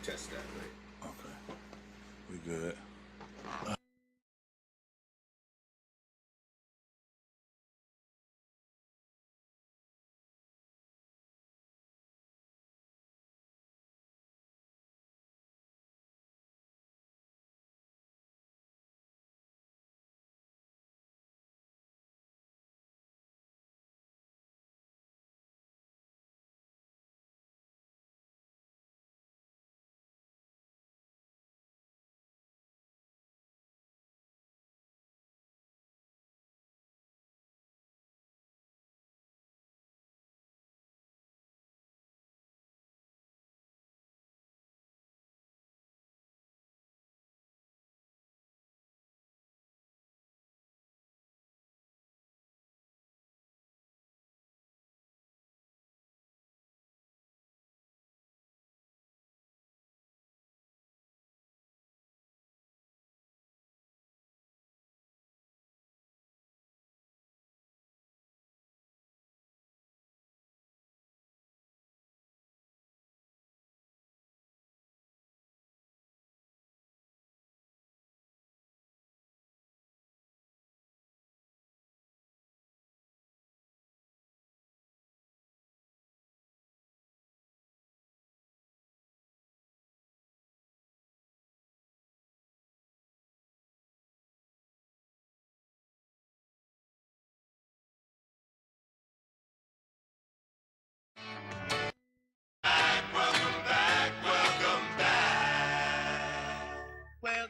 test that way. Okay. We good.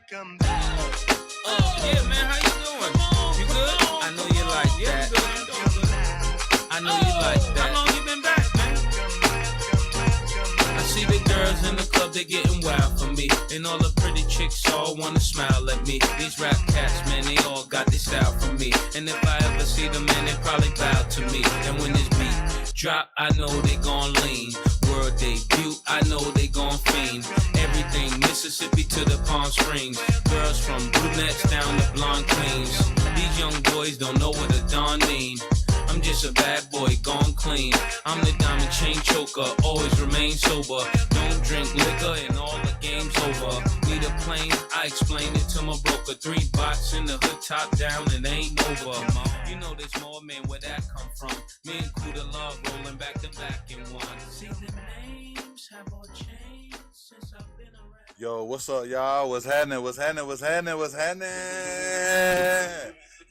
Welcome back. Yeah, man, how you doing? You good? I know you like that. I know you like that. How long you been back, man? I see the girls in the club, they getting wild for me. And all the pretty chicks all wanna smile at me. These rap cats, man, they all got this style from me. And if I ever see them, man, they probably bow to me. And when this beat drop, I know they gon' lean. World debut, I know they gon' fiend. Everything Mississippi to the Palm Springs. Girls from brunettes down to blonde queens. These young boys don't know what a Don mean. I'm just a bad boy gone clean. I'm the diamond chain choker, always remain sober. Don't drink liquor and all the game's over. Need a plane, I explained it to my broker. 3 box in the hood, top down, and ain't over. You know there's more, man, where that come from? Me and Kuda Love rolling back to back in one. See the names have all changed since I've been around. Yo, what's up, y'all? What's happening? What's happening? What's happening? What's happening?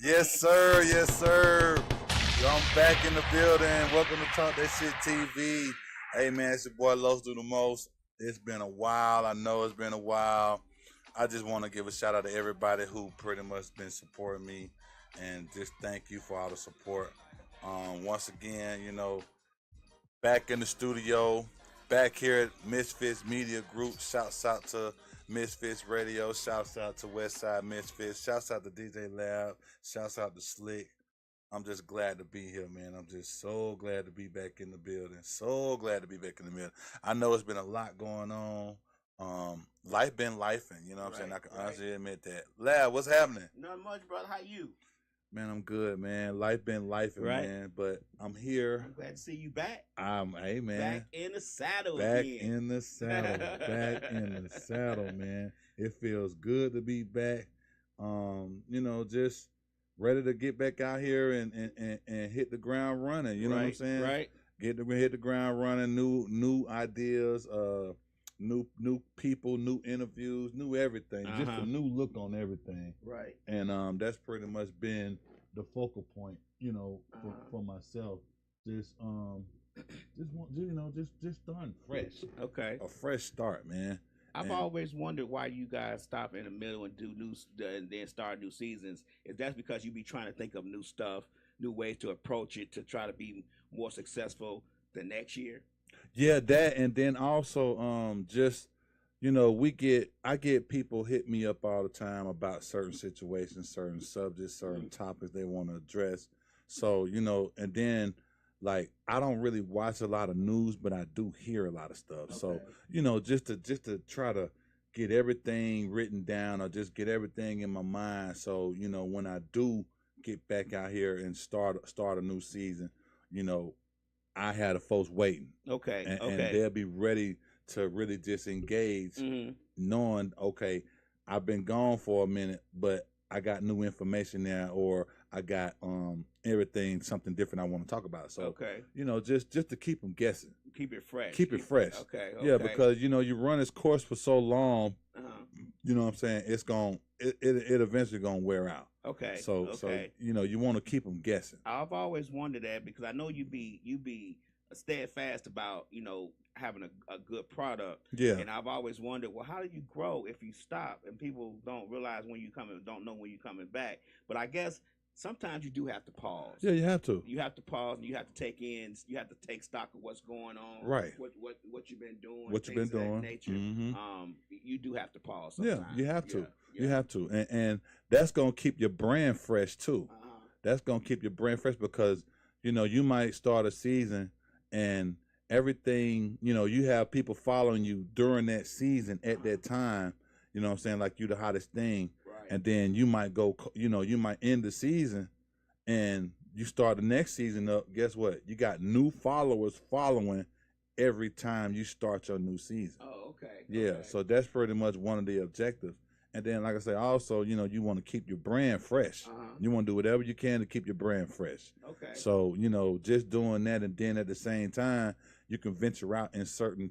Yes, sir. Yes, sir. Yo, I'm back in the building. Welcome to Talk That Shit TV. Hey, man, it's your boy Los Do The Most. It's been a while. I know it's been a while. I just want to give a shout out to everybody who pretty much been supporting me, and just thank you for all the support. Once again, you know, back in the studio, back here at Misfits Media Group. Shouts out to Misfits Radio. Shouts out to Westside Misfits. Shouts out to DJ Lab. Shouts out to Slick. I'm just glad to be here, man. I'm just so glad to be back in the building. So glad to be back in the building. I know it's been a lot going on. Life been lifing, you know what I'm saying? I can honestly admit that. Lab, what's happening? Not much, brother. How you? Man, I'm good, man. Life been lifing, man. But I'm here. I'm glad to see you back. Hey, man. Back in the saddle Back again. in the saddle. Back in the saddle, man. It feels good to be back. You know, just ready to get back out here and hit the ground running. You know what I'm saying? Right. Hit the ground running. New ideas. New people. New interviews. New everything. Just a new look on everything. Right. And that's pretty much been the focal point. You know, for myself. Just starting fresh. Okay. A fresh start, man. I've always wondered why you guys stop in the middle and do and then start new seasons. Is that because you be trying to think of new stuff, new ways to approach it to try to be more successful the next year? Yeah, that, and then also just, you know, I get people hit me up all the time about certain situations, certain subjects, certain topics they want to address. So, you know, and then like I don't really watch a lot of news, but I do hear a lot of stuff. Okay. So, you know, just to try to get everything written down or just get everything in my mind. So, you know, when I do get back out here and start a new season, you know, I had the folks waiting. Okay. And they'll be ready to really just engage, Mm-hmm. knowing, okay, I've been gone for a minute, but I got new information now, or I got everything, something different I want to talk about. So, Okay. just to keep them guessing. Keep it fresh. Keep it fresh. Okay. Yeah, because you run its course for so long, Uh-huh. you know what I'm saying? It's it eventually gonna wear out. Okay. So you want to keep them guessing. I've always wondered that because I know you be steadfast about having a good product. Yeah. And I've always wondered, well, how do you grow if you stop and people don't realize when you coming, don't know when you're coming back? But I guess sometimes you do have to pause. Yeah, you have to. You have to pause and you have to take stock of what's going on. Right. What you've been doing. What you've been doing. Nature. Mm-hmm. You do have to pause sometimes. Yeah, you have to. Yeah. You have to. And that's gonna keep your brand fresh too. Uh-huh. That's gonna keep your brand fresh because you might start a season and everything, you have people following you during that season at that time, you know what I'm saying, like you the hottest thing. Right. And then you might go, you might end the season and you start the next season up. Guess what? You got new followers following every time you start your new season. Oh, okay. Yeah, Okay. so that's pretty much one of the objectives. And then, like I say, also, you want to keep your brand fresh. Uh-huh. You want to do whatever you can to keep your brand fresh. Okay. So, just doing that, and then at the same time, you can venture out in certain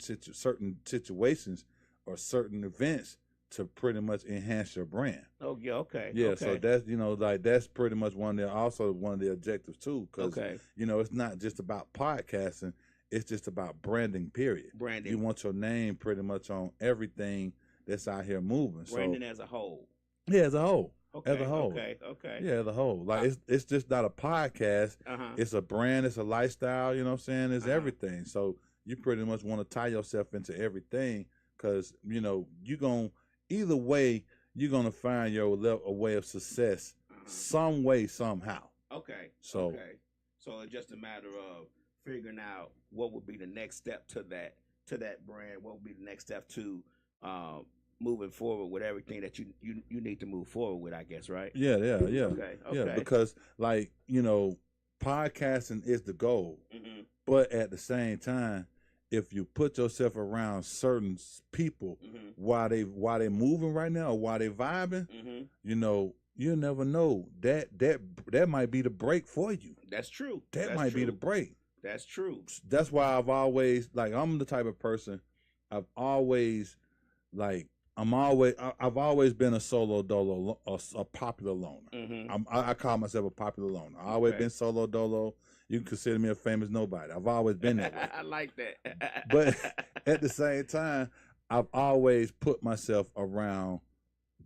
situations or certain events to pretty much enhance your brand. Oh, yeah, okay. Yeah, okay. so that's that's pretty much one of the objectives too. Because Okay. it's not just about podcasting; it's just about branding. Period. Branding. You want your name pretty much on everything that's out here moving. Branding as a whole. Yeah, as a whole. Okay. As a whole. Okay. Yeah, as a whole. Like it's just not a podcast. Uh-huh. It's a brand. It's a lifestyle. You know what I'm saying? It's Uh-huh. everything. So you pretty much want to tie yourself into everything because you're gonna either way you're gonna find a way of success some way somehow. Okay. So it's just a matter of figuring out what would be the next step to that brand. What would be the next step to moving forward with everything that you need to move forward with, I guess, right? Yeah. Okay. Yeah, because podcasting is the goal, Mm-hmm. but at the same time, if you put yourself around certain people Mm-hmm. while they moving right now or while they vibing, Mm-hmm. you never know that might be the break for you. That's true. That might be the break. That's true. That's why I've always I'm the type of person I've always been a solo dolo, a popular loner. Mm-hmm. I call myself a popular loner. I've always been solo dolo. You can consider me a famous nobody. I've always been that way. I like that. But at the same time, I've always put myself around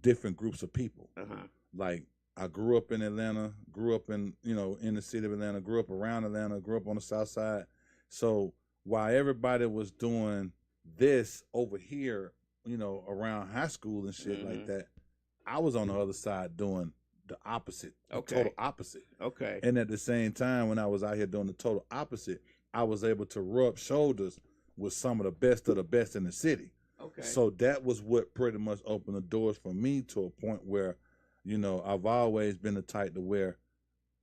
different groups of people. Uh-huh. Like I grew up in Atlanta, grew up in the city of Atlanta, grew up around Atlanta, grew up on the South Side. So while everybody was doing this over here, around high school and shit like that, I was on the other side doing the opposite, the total opposite. Okay. And at the same time, when I was out here doing the total opposite, I was able to rub shoulders with some of the best in the city. Okay. So that was what pretty much opened the doors for me to a point where, I've always been the type to where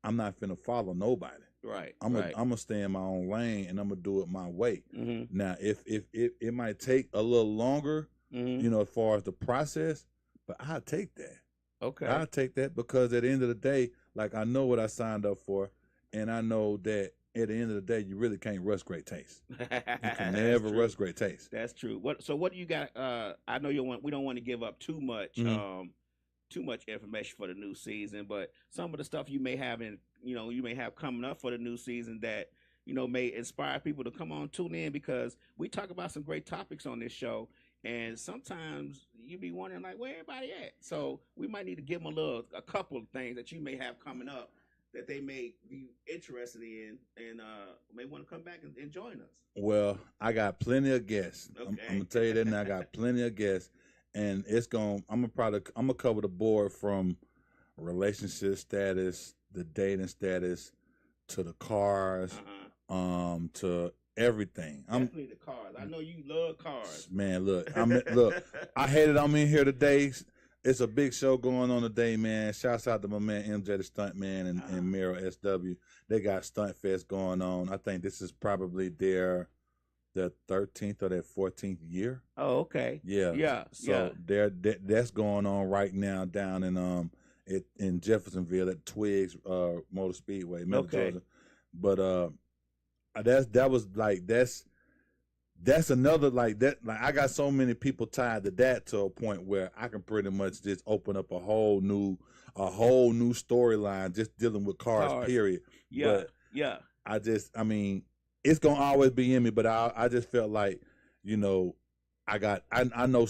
I'm not finna follow nobody. Right. I'm gonna stay in my own lane and I'm gonna do it my way. Mm-hmm. Now, if it might take a little longer, as far as the process, but I'll take that. Okay. I'll take that because at the end of the day, like I know what I signed up for, and I know that at the end of the day, you really can't rush great taste. You can never rush great taste. That's true. So what do you got? I know we don't want to give up too much information for the new season, but some of the stuff you may have coming up for the new season that may inspire people to come on, tune in, because we talk about some great topics on this show. And sometimes you be wondering, like, where everybody at? So we might need to give them a couple of things that you may have coming up that they may be interested in and may want to come back and join us. Well, I got plenty of guests. Okay. I'm gonna tell you that now. I got plenty of guests, and I'm gonna cover the board from relationship status, the dating status, to the cars, to everything. Definitely the cars. I know you love cars. Man, look, I hate it. I'm in here today. It's a big show going on today, man. Shouts out to my man MJ the Stunt Man and Miro SW. They got Stunt Fest going on. I think this is probably their their 13th or their 14th year. Oh, okay. Yeah. Yeah. So that's going on right now down in Jeffersonville at Twigs Motor Speedway, Middle Georgia. But that's another like that. Like I got so many people tied to that to a point where I can pretty much just open up a whole new storyline just dealing with cars. Period. Yeah. But I mean, it's gonna always be in me. But I just felt like, you know, I know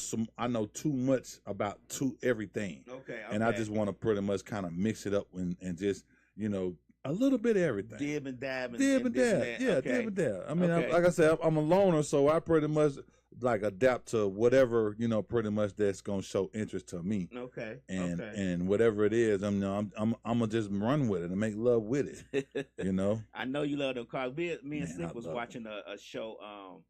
too much about everything. Okay. And I just want to pretty much kind of mix it up and just, you know, a little bit of everything. Dib and dab. Yeah, okay. Dib and dab. I mean, like I said, I'm a loner, so I pretty much like adapt to whatever, you know, pretty much that's gonna show interest to me. Okay. And whatever it is, I'm gonna just run with it and make love with it. You know. I know you love them cars. Me and Slick was watching a show.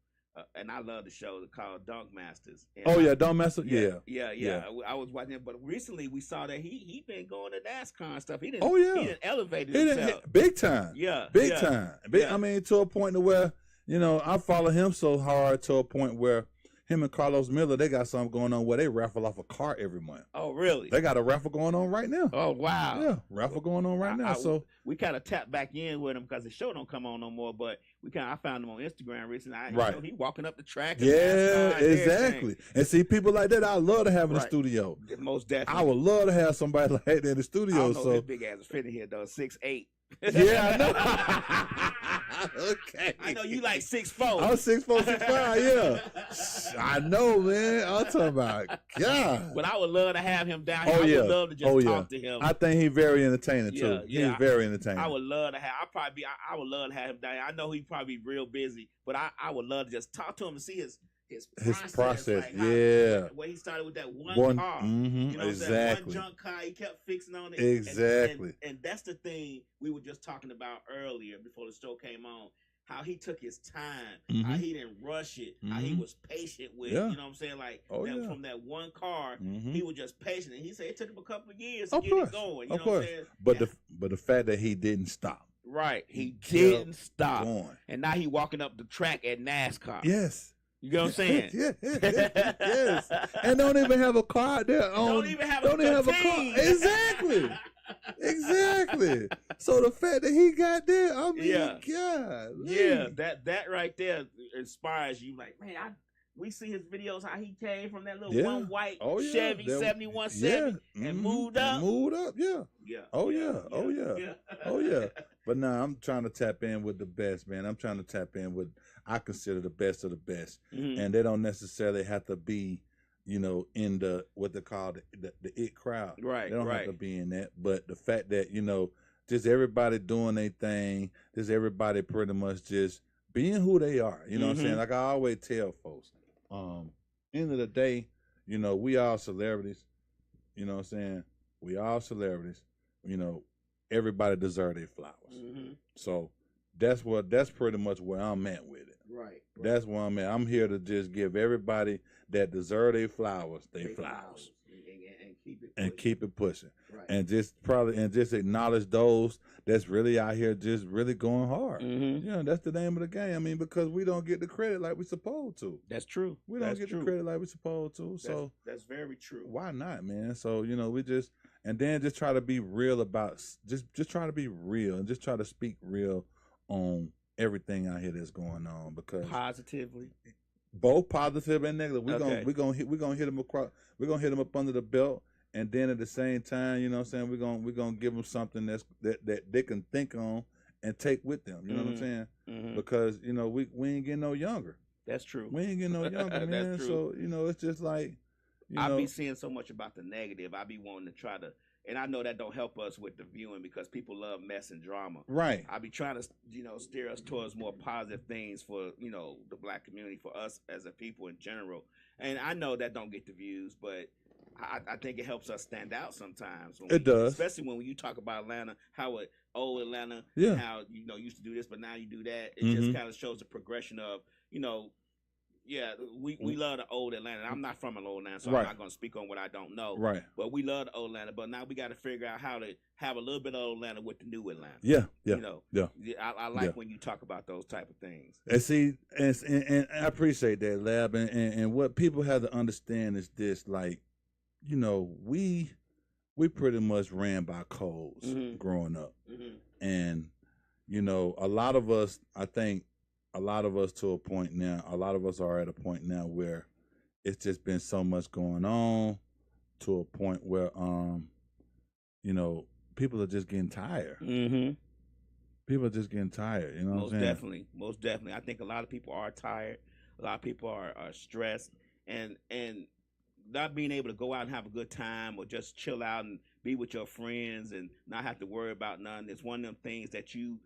And I love the show called Dunk Masters. And Dunk Masters. Yeah. I was watching it, but recently we saw that he been going to NASCAR and stuff. He didn't elevate himself big time. Big time. Yeah. I mean, to a point to where, you know, I follow him so hard to a point where him and Carlos Miller, they got something going on where they raffle off a car every month. Oh, really? They got a raffle going on right now. Oh, wow. Yeah, raffle going on right now. So we kind of tapped back in with him because the show don't come on no more. But I found him on Instagram recently. You know, he walking up the track. Yeah, exactly. And see, people like that, I love to have in the studio. Most definitely. I would love to have somebody like that in the studio. I don't know if his big ass is fitting here though. 6'8". Yeah, I know. Okay. I know you like 6'4". I'm 6'4", 6'5". Yeah. I know, man. I'm talking about God. But I would love to have him down here. I would love to just talk to him. I think he's very entertaining too. He's very entertaining. I would love to have. I would love to have him down here. I know he'd probably be real busy, but I would love to just talk to him and see his process. Like where he started with that one car. Mm-hmm, you know exactly. One junk car, he kept fixing on it. Exactly. And that's the thing we were just talking about earlier before the show came on. How he took his time, how he didn't rush it, how he was patient with it. You know what I'm saying? Like from that one car, he was just patient. And he said it took him a couple of years to get it going. You know what I'm saying? But the fact that he didn't stop. Right. He didn't stop. Going. And now he walking up the track at NASCAR. Yes. You know what I'm saying? Yes. And don't even have a car out there. Don't even have a car. Exactly. Exactly. So the fact that he got there, I mean, God. Yeah, that right there inspires you. Like, man, we see his videos how he came from that little one white Chevy 7170 and moved up. Yeah. Oh yeah. But nah, I'm trying to tap in with the best, man. I'm trying to tap in with I consider the best of the best, and they don't necessarily have to be, you know, in the what they call the it crowd. Right. They don't have to be in that. But the fact that, you know, just everybody doing their thing, just everybody pretty much just being who they are. You know what I'm saying? Like I always tell folks, end of the day, you know, we all celebrities. You know what I'm saying? We all celebrities. You know, everybody deserve their flowers. So that's pretty much where I'm at with it. Right. That's where I'm at. I'm here to just give everybody that deserve their flowers, their flowers. And keep it pushing. Right. And just acknowledge those that's really out here just really going hard. Yeah, that's the name of the game. I mean, because we don't get the credit like we're supposed to. That's true. We don't get the credit like we're supposed to. So that's very true. Why not, man? So, you know, we just try to be real about just try to be real and just try to speak real on everything out here that's going on, because positively, both positive and negative. We're gonna hit them across. We're gonna hit them up under the belt, and then at the same time, you know what I'm saying, we're gonna give them something that they can think on and take with them. You know what I'm saying? Because, you know, we ain't getting no younger. That's true. We ain't getting no younger, man. That's true. So, you know, it's just like, I be seeing so much about the negative. I be wanting to try to. And I know that don't help us with the viewing because people love mess and drama. Right. I be trying to, you know, steer us towards more positive things for, you know, the black community, for us as a people in general. And I know that don't get the views, but I think it helps us stand out sometimes. It does. Especially when you talk about Atlanta, how old Atlanta, how, you know, used to do this, but now you do that. It just kind of shows the progression of, you know, Yeah, we love the old Atlanta. I'm not from old Atlanta, so Right. I'm not going to speak on what I don't know. Right. But we love the old Atlanta. But now we got to figure out how to have a little bit of old Atlanta with the new Atlanta. Yeah. Yeah. You know. Yeah. I like when you talk about those type of things. And see, and I appreciate that, Lab. And what people have to understand is this: like, you know, we pretty much ran by codes growing up, and you know, a lot of us, I think, a lot of us to a point now, a lot of us are at a point now where it's just been so much going on to a point where, you know, people are just getting tired. People are just getting tired. You know what I'm saying? Most definitely. I think a lot of people are tired. A lot of people are stressed, and not being able to go out and have a good time or just chill out and be with your friends and not have to worry about nothing. It's one of them things that you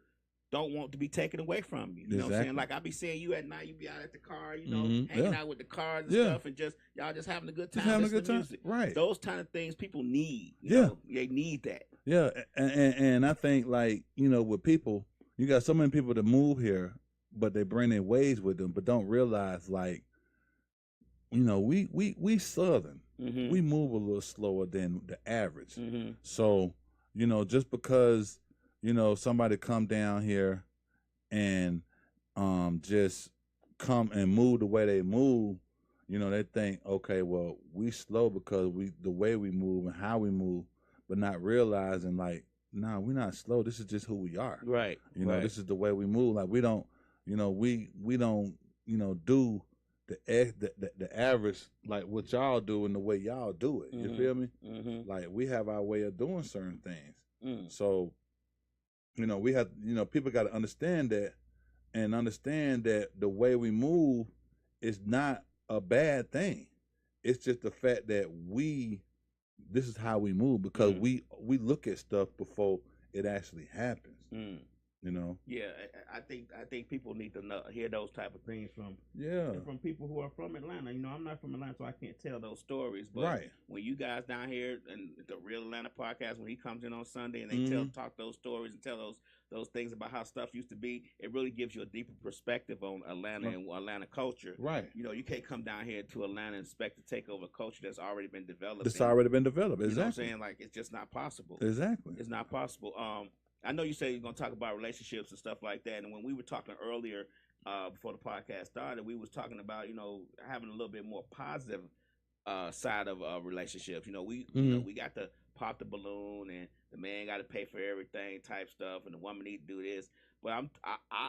don't want to be taken away from you. You know what I'm saying? Like I be seeing you at night, you be out at the car, you know, hanging out with the cars and stuff, and just y'all just having a good time. Just having a good time. Music. Right. Those kind of things people need. You know? They need that. Yeah, and I think, like, you know, with people, you got so many people that move here, but they bring their ways with them, but don't realize, like, you know, we Southern. We move a little slower than the average. So, you know, just because, you know, somebody come down here and just come and move the way they move, you know, they think, okay, well, we slow because the way we move and how we move, but not realizing, like, nah, we're not slow. This is just who we are. Right. You know, this is the way we move. Like, we don't, you know, we don't, you know, do the average, like what y'all do and the way y'all do it. You feel me? Like, we have our way of doing certain things. So, you know, we have, you know, people got to understand that, and understand that the way we move is not a bad thing. It's just the fact that this is how we move, because we look at stuff before it actually happens. You know. Yeah, I think people need to hear those type of things from people who are from Atlanta. You know, I'm not from Atlanta, so I can't tell those stories. But when you guys down here and the Real Atlanta podcast, when he comes in on Sunday and they talk those stories and tell those things about how stuff used to be, it really gives you a deeper perspective on Atlanta and Atlanta culture. Right. You know, you can't come down here to Atlanta and expect to take over culture that's already been developed. It's already been developed. Exactly. You know what I'm saying? Like, it's just not possible. Exactly. It's not possible. I know you say you're going to talk about relationships and stuff like that. And when we were talking earlier, before the podcast started, we was talking about, you know, having a little bit more positive side of relationships. You know, we got to pop the balloon, and the man got to pay for everything type stuff, and the woman need to do this. But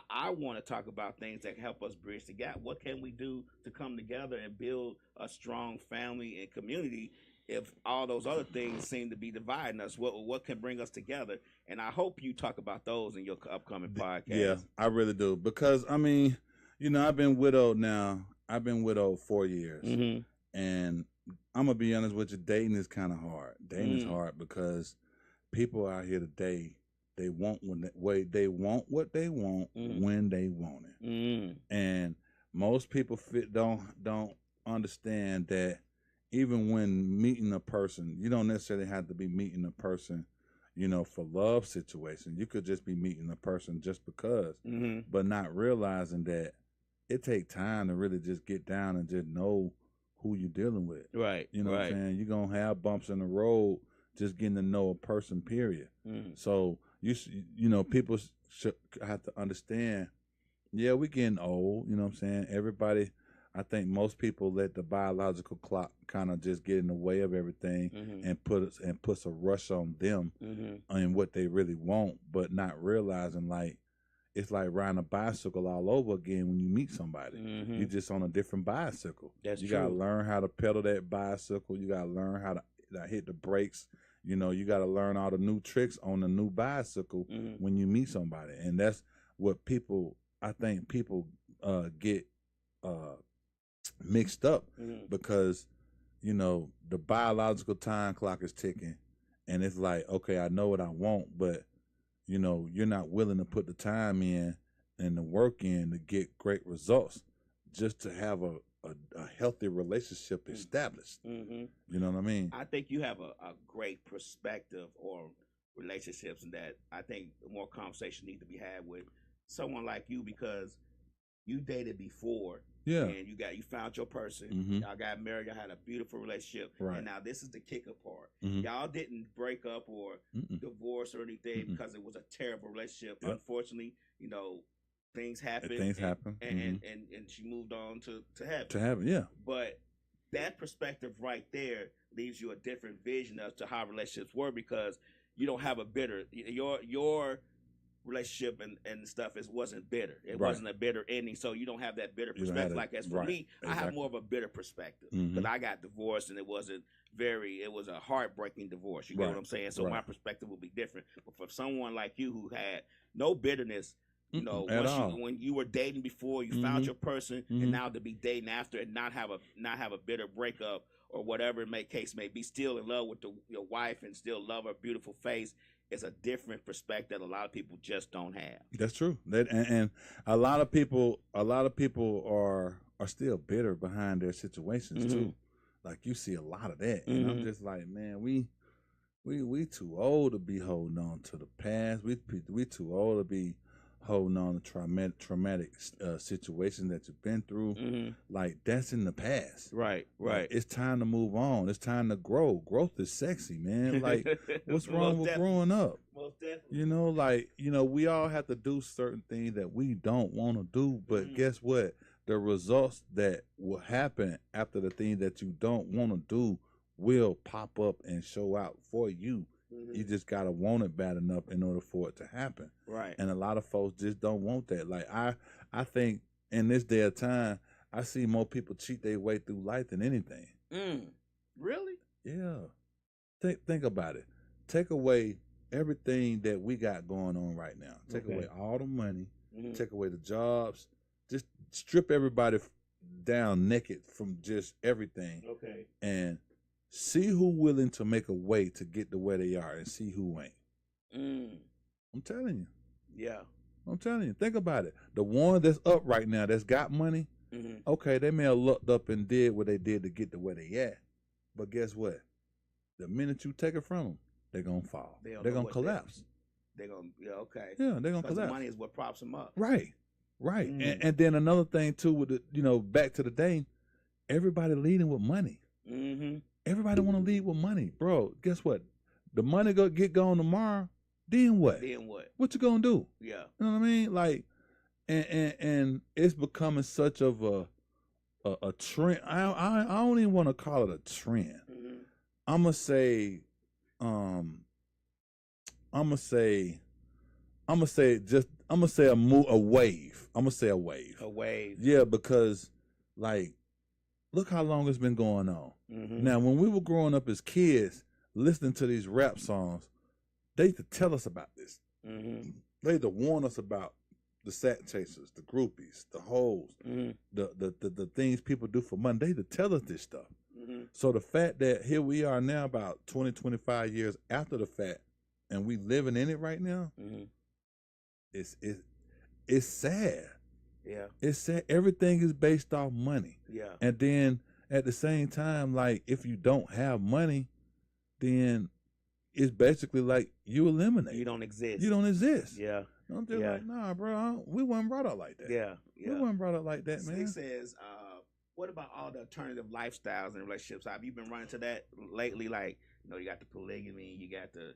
I want to talk about things that help us bridge the gap. What can we do to come together and build a strong family and community if all those other things seem to be dividing us? What can bring us together? And I hope you talk about those in your upcoming podcast. Yeah, I really do. Because, I mean, you know, I've been widowed now. I've been widowed 4 years. And I'm going to be honest with you, dating is kind of hard. Dating is hard because people out here today, they want what they want when they want it. And most people don't understand that even when meeting a person, you don't necessarily have to be meeting a person, you know, for love situation. You could just be meeting a person just because, but not realizing that it takes time to really just get down and just know who you're dealing with. Right. You know what I'm saying? You're going to have bumps in the road just getting to know a person, period. So, you know, people should have to understand, yeah, we're getting old, you know what I'm saying? Everybody, I think most people let the biological clock kind of just get in the way of everything and puts a rush on them and what they really want, but not realizing, like, it's like riding a bicycle all over again when you meet somebody. You're just on a different bicycle. You got to learn how to pedal that bicycle. You got to learn how to hit the brakes. You know, you got to learn all the new tricks on the new bicycle when you meet somebody. And that's what I think people get mixed up because, you know, the biological time clock is ticking, and it's like, okay, I know what I want, but, you know, you're not willing to put the time in and the work in to get great results just to have a healthy relationship established. You know what I mean? I think you have a great perspective on relationships, and that I think more conversation needs to be had with someone like you, because you dated before Yeah. And you found your person. Mhm. Y'all got married. Y'all had a beautiful relationship. Right. And now this is the kicker part. Mhm. Y'all didn't break up or divorce or anything because it was a terrible relationship. Yep. Unfortunately, you know, things happen. Things happen. And she moved on to heaven. To heaven, yeah. But that perspective right there leaves you a different vision as to how relationships were, because you don't have a bitter your relationship and stuff wasn't bitter. It wasn't a bitter ending, so you don't have that bitter perspective. Like as for me, I have more of a bitter perspective because I got divorced and it was a heartbreaking divorce. You get what I'm saying? So my perspective will be different. But for someone like you who had no bitterness, you know, when you were dating before, you found your person, and now to be dating after and not have a bitter breakup or whatever case may be, still in love with your wife and still love her beautiful face, is a different perspective that a lot of people just don't have. That's true. And a lot of people are still bitter behind their situations too. Like you see a lot of that, and I'm just like, man, we too old to be holding on to the past. We too old to be holding on to traumatic situations that you've been through. Like that's in the past. Right. Like, it's time to move on. It's time to grow. Growth is sexy, man. Like what's wrong with growing up? Most definitely. You know, like, you know, we all have to do certain things that we don't want to do, but guess what? The results that will happen after the thing that you don't want to do will pop up and show out for you. You just gotta want it bad enough in order for it to happen. Right. And a lot of folks just don't want that. Like I think in this day of time, I see more people cheat their way through life than anything. Really? Yeah. Think about it. Take away everything that we got going on right now. Take away all the money. Take away the jobs. Just strip everybody down naked from just everything. Okay. And see who willing to make a way to get to where they are and see who ain't. I'm telling you. Yeah. I'm telling you. Think about it. The one that's up right now that's got money, okay, they may have looked up and did what they did to get to where they at. But guess what? The minute you take it from them, they're going to fall. They're going to collapse. They're going to, okay. Yeah, they're going to collapse. The money is what props them up. Right. And then another thing, too, with the, you know, back to the day, everybody leading with money. Everybody want to lead with money. Bro, guess what? The money get gone tomorrow, then what? What you going to do? Yeah. You know what I mean? Like, and it's becoming such of a trend. I don't even want to call it a trend. I'm gonna say a wave. I'm gonna say a wave. A wave. Yeah, because like, look how long it's been going on. Now, when we were growing up as kids, listening to these rap songs, they used to tell us about this. They used to warn us about the sack chasers, the groupies, the hoes, the things people do for money. They used to tell us this stuff. So the fact that here we are now, about 20, 25 years after the fact, and we living in it right now, it's sad. Yeah. It's sad. Everything is based off money. Yeah. And then at the same time, like, if you don't have money, then it's basically like you eliminate. You don't exist. You don't exist. Yeah. I'm just like, nah, bro, we weren't brought up like that. Yeah. We weren't brought up like that, man. He says, what about all the alternative lifestyles and relationships? Have you been running to that lately? Like, you know, you got the polygamy, you got the,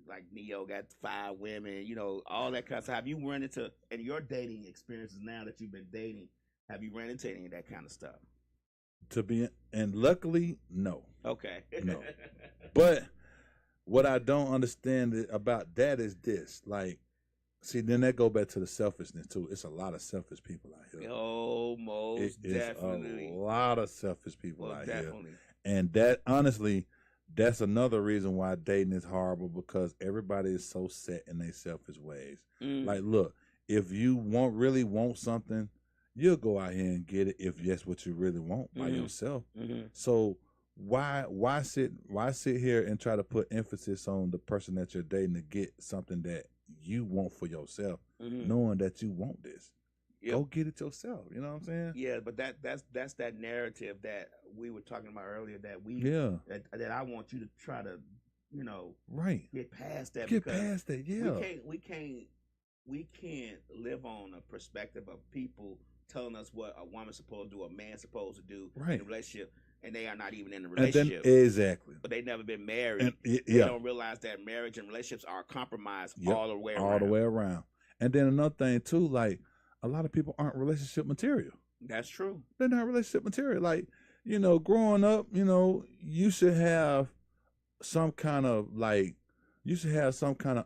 like Neo got 5 women, you know, all that kind of stuff. Have you run into, in your dating experiences now that you've been dating, have you run into any of that kind of stuff? And luckily, no. Okay. No. But what I don't understand about that is this, like, see, then that go back to the selfishness too. It's a lot of selfish people out here. Oh, most definitely. A lot of selfish people out definitely. here. And that, honestly, that's another reason why dating is horrible, because everybody is so set in their selfish ways. Like, look, if you really want something, you'll go out here and get it if that's what you really want by yourself. So why sit here and try to put emphasis on the person that you're dating to get something that you want for yourself, knowing that you want this? Go get it yourself. You know what I'm saying? Yeah, but that's that narrative that we were talking about earlier, that that I want you to try to, you know, get past that. Get past that. Yeah, we can't live on a perspective of people telling us what a woman's supposed to do, a man's supposed to do Right. in a relationship, and they are not even in a And relationship. then, exactly. But they never been married. And, They don't realize that marriage and relationships are compromised all the way around. All the way around. And then another thing too, like a lot of people aren't relationship material. That's true. They're not relationship material. Like, growing up, you should have some kind of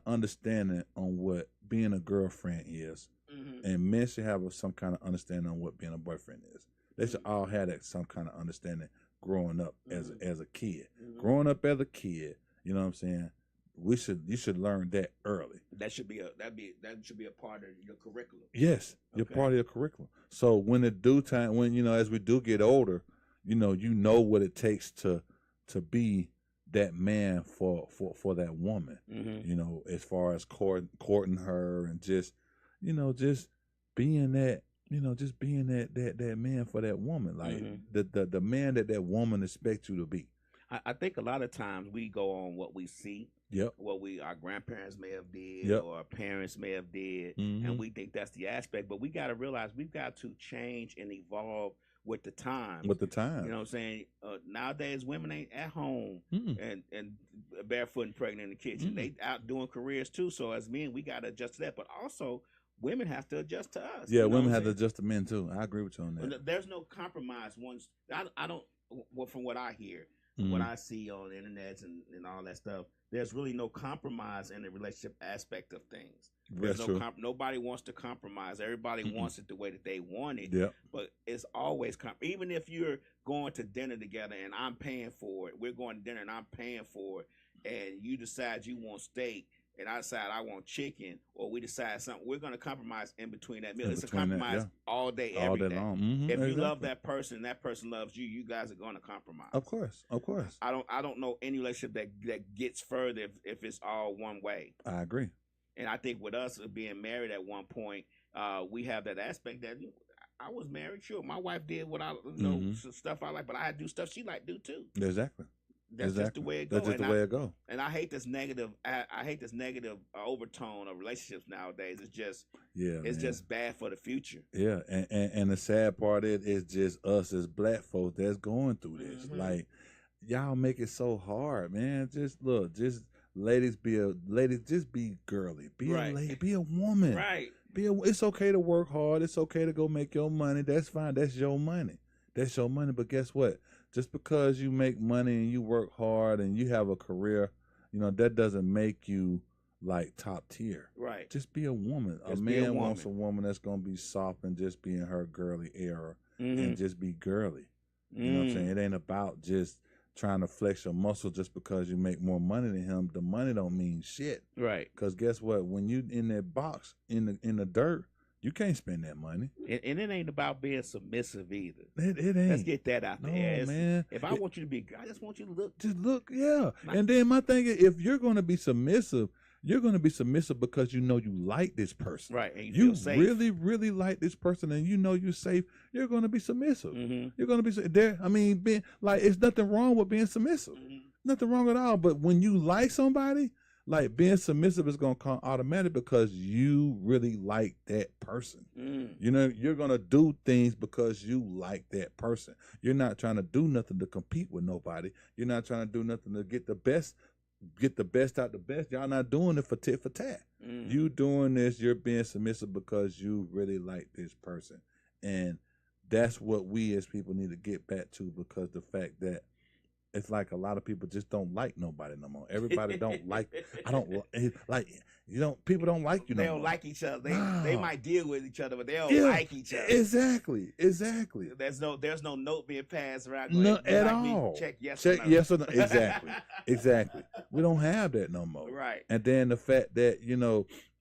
understanding on what being a girlfriend is. Mm-hmm. And men should have some kind of understanding on what being a boyfriend is. They should all have that some kind of understanding growing up as a kid. Mm-hmm. Growing up as a kid, you know what I'm saying? You should learn that early. That should be a part of your curriculum. Yes, you're part of your curriculum. So when it due time, when as we do get older, you know what it takes to be that man for that woman. Mm-hmm. As far as courting her and just being that. Just being that man for that woman, like the man that woman expects you to be. I think a lot of times we go on what we see, what our grandparents may have did, or our parents may have did, and we think that's the aspect. But we got to realize we've got to change and evolve with the times. With the time, you know what I'm saying? Nowadays, women ain't at home and barefoot and pregnant in the kitchen. They out doing careers too. So as men, we got to adjust to that. But also, women have to adjust to us. Yeah, women have to adjust to men too. I agree with you on that. There's no compromise. I don't. Well, from what I hear, what I see on the internet and all that stuff, there's really no compromise in the relationship aspect of things. There's nobody wants to compromise. Everybody wants it the way that they want it. Yeah. But it's always even if you're going to dinner together and I'm paying for it, we're going to dinner and I'm paying for it, and you decide you want steak and I decide I want chicken, or we decide something, we're going to compromise in between that meal. It's a compromise all day, every day. Long. If you love that person and that person loves you, you guys are going to compromise. Of course. I don't know any relationship that gets further if it's all one way. I agree. And I think with us being married at one point, we have that aspect that I was married. Sure, my wife did what I stuff I like, but I had to do stuff she liked to do too. Exactly. That's just the way it goes. That's just the way it goes. And I hate this negative. I hate this negative overtone of relationships nowadays. It's just just bad for the future. Yeah, and the sad part is just us as black folks that's going through this. Like, y'all make it so hard, man. Just ladies, just be girly. Be a lady. Be a woman. Right. It's okay to work hard. It's okay to go make your money. That's fine. That's your money. That's your money. But guess what? Just because you make money and you work hard and you have a career, that doesn't make you like top tier. Right. Just be a woman. A man wants a woman that's gonna be soft and just be in her girly era and just be girly. You know what I'm saying? It ain't about just trying to flex your muscle just because you make more money than him. The money don't mean shit. Right. Because guess what? When you in that box in the dirt, you can't spend that money. And it ain't about being submissive either. It ain't. Let's get that out there. Man. If I want you to be, I just want you to look. Just look, yeah. And then my thing is, if you're going to be submissive, you're going to be submissive because you know you like this person. Right. And you feel safe. really, really like this person and you know you're safe. You're going to be submissive. You're going to be there. I mean, it's nothing wrong with being submissive. Nothing wrong at all. But when you like somebody, like being submissive is going to come automatic because you really like that person. You're going to do things because you like that person. You're not trying to do nothing to compete with nobody. You're not trying to do nothing to get the best out the best. Y'all not doing it for tit for tat. You doing this, you're being submissive because you really like this person. And that's what we as people need to get back to, because the fact that it's like a lot of people just don't like nobody no more. Everybody don't like. People don't like you no more. They don't like each other. They might deal with each other, but they don't like each other. Exactly. There's no note being passed around. No, at all. Check yes or no. Exactly. We don't have that no more. Right. And then the fact that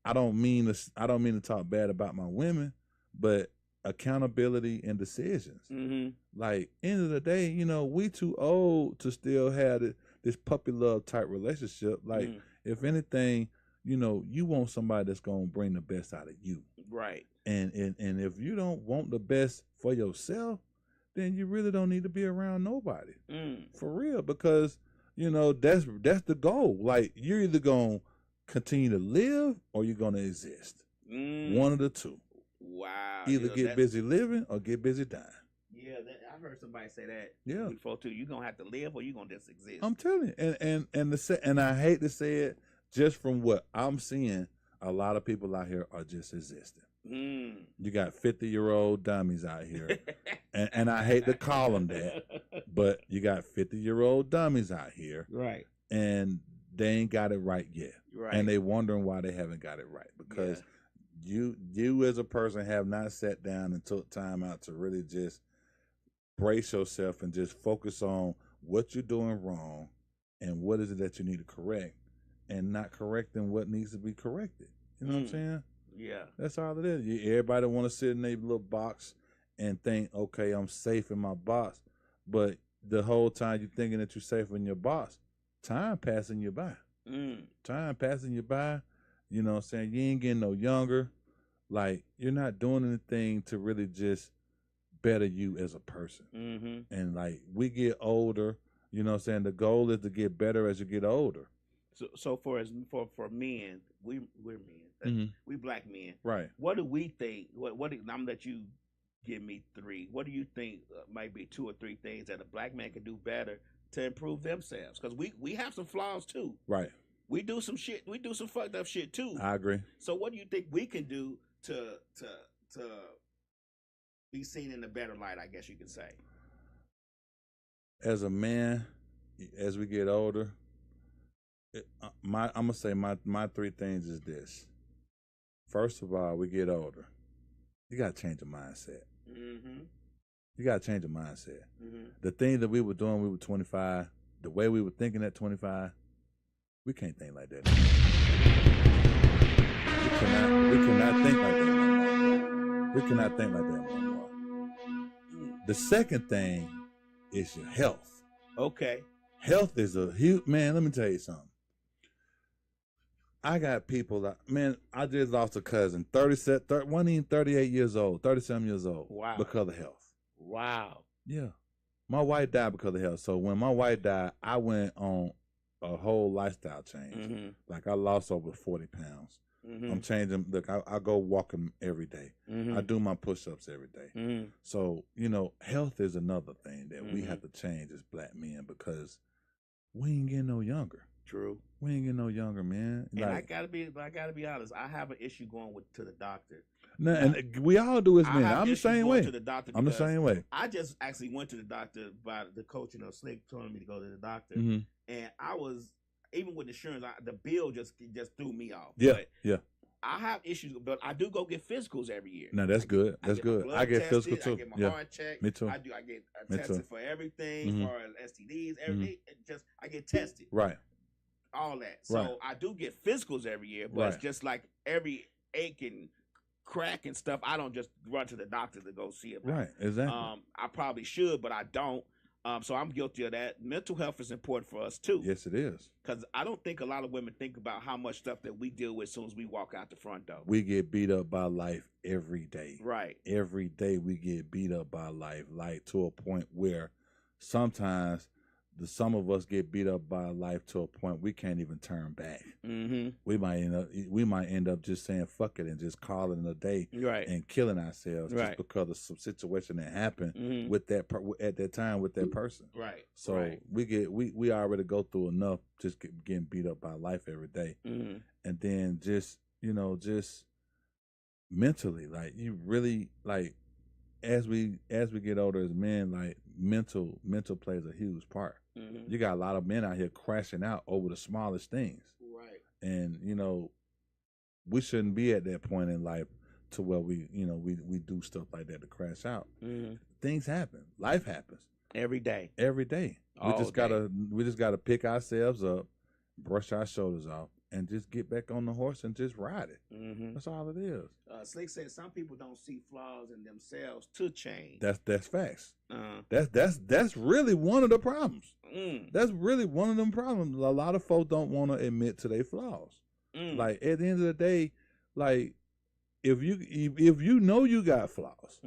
I don't mean to talk bad about my women, but accountability and decisions. Like, end of the day, we too old to still have this puppy love type relationship. Like, if anything, you want somebody that's gonna bring the best out of you. Right. And if you don't want the best for yourself, then you really don't need to be around nobody. For real, because that's the goal. Like, you're either gonna continue to live or you're gonna exist. One of the two. Wow. Either get busy living or get busy dying. Yeah, I heard somebody say that. Yeah. Before too, you're gonna have to live or you're gonna just exist. I'm telling you, and I hate to say it, just from what I'm seeing, a lot of people out here are just existing. You got 50-year-old dummies out here, and I hate to call them that, but you got 50-year-old dummies out here, right? And they ain't got it right yet, right? And they wondering why they haven't got it right because you as a person have not sat down and took time out to really just brace yourself and just focus on what you're doing wrong and what is it that you need to correct, and not correcting what needs to be corrected. You know what I'm saying? Yeah, that's all it is. Everybody want to sit in their little box and think, okay, I'm safe in my box, but the whole time you're thinking that you're safe in your box, time passing you by. Time passing you by. You know what I'm saying? You ain't getting no younger. Like, you're not doing anything to really just better you as a person. And like, we get older. You know what I'm saying? The goal is to get better as you get older. So for men, we're men. We black men. Right. What do we think? I'm gonna let you give me three. What do you think might be 2 or 3 things that a black man can do better to improve themselves? Because we have some flaws too. Right. We do some shit. We do some fucked up shit too. I agree. So what do you think we can do to be seen in a better light, I guess you could say? As a man, as we get older, I'm gonna say my 3 things is this. First of all, we get older. You gotta change your mindset. You gotta change your mindset. The thing that we were doing, we were 25. The way we were thinking at 25, we can't think like that. We cannot think like that anymore. We cannot think like that anymore. The second thing is your health. Okay. Health is a huge, man, let me tell you something. I got people that, man, I just lost a cousin, 38 years old, 37 years old. Wow. Because of health. Wow. Yeah. My wife died because of health. So when my wife died, I went on a whole lifestyle change. Like, I lost over 40 pounds. I'm changing. Look, I go walking every day. I do my push-ups every day. So, you know, health is another thing that we have to change as black men, because we ain't getting no younger. True. We ain't getting no younger, man. And like, I gotta be honest. I have an issue going to the doctor. No, and we all do as men. I'm the same way. I'm the same way. I just actually went to the doctor by the coach, Slick told me to go to the doctor, and I was, even with insurance, the bill just threw me off. Yeah, but yeah. I have issues, but I do go get physicals every year. No, that's good. That's good. I get physical too. I get my heart checked. Me too. I get tested for everything, as far as STDs, everything. I get tested. Right. All that. So I do get physicals every year, but it's just like every ache and crack and stuff, I don't just run to the doctor to go see it. Right, exactly. I probably should, but I don't. So I'm guilty of that. Mental health is important for us too. Yes, it is. Because I don't think a lot of women think about how much stuff that we deal with as soon as we walk out the front door. We get beat up by life every day. Right. Every day we get beat up by life, like to a point where sometimes some of us get beat up by life to a point we can't even turn back. We might end up just saying fuck it and just calling it a day, and killing ourselves just because of some situation that happened with that at that time with that person. Right. So we already go through enough just getting beat up by life every day, and then just mentally, like, you really, like, as we get older as men, like, mental plays a huge part. You got a lot of men out here crashing out over the smallest things. Right. And, we shouldn't be at that point in life to where we do stuff like that to crash out. Things happen. Life happens. Every day. Every day. We just gotta pick ourselves up, brush our shoulders off, and just get back on the horse and just ride it. That's all it is. Slick said some people don't see flaws in themselves to change. That's facts. That's really one of the problems. That's really one of them problems. A lot of folks don't want to admit to their flaws. Like, at the end of the day, like, if you know you got flaws,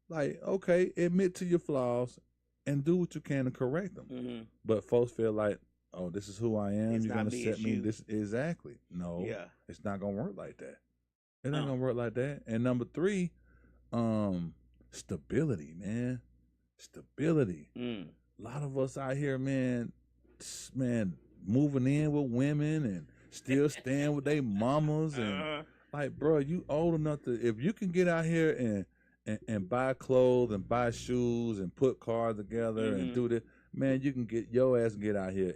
like, okay, admit to your flaws and do what you can to correct them. But folks feel like, oh, this is who I am. You're gonna set me this exactly. No, it's not gonna work like that. It's not gonna work like that. And number 3, Stability, man. Stability. Mm. A lot of us out here, man, moving in with women and still staying with their mamas and like, bro, you old enough to if you can get out here and buy clothes and buy shoes and put cars together and do this, man, you can get your ass and get out here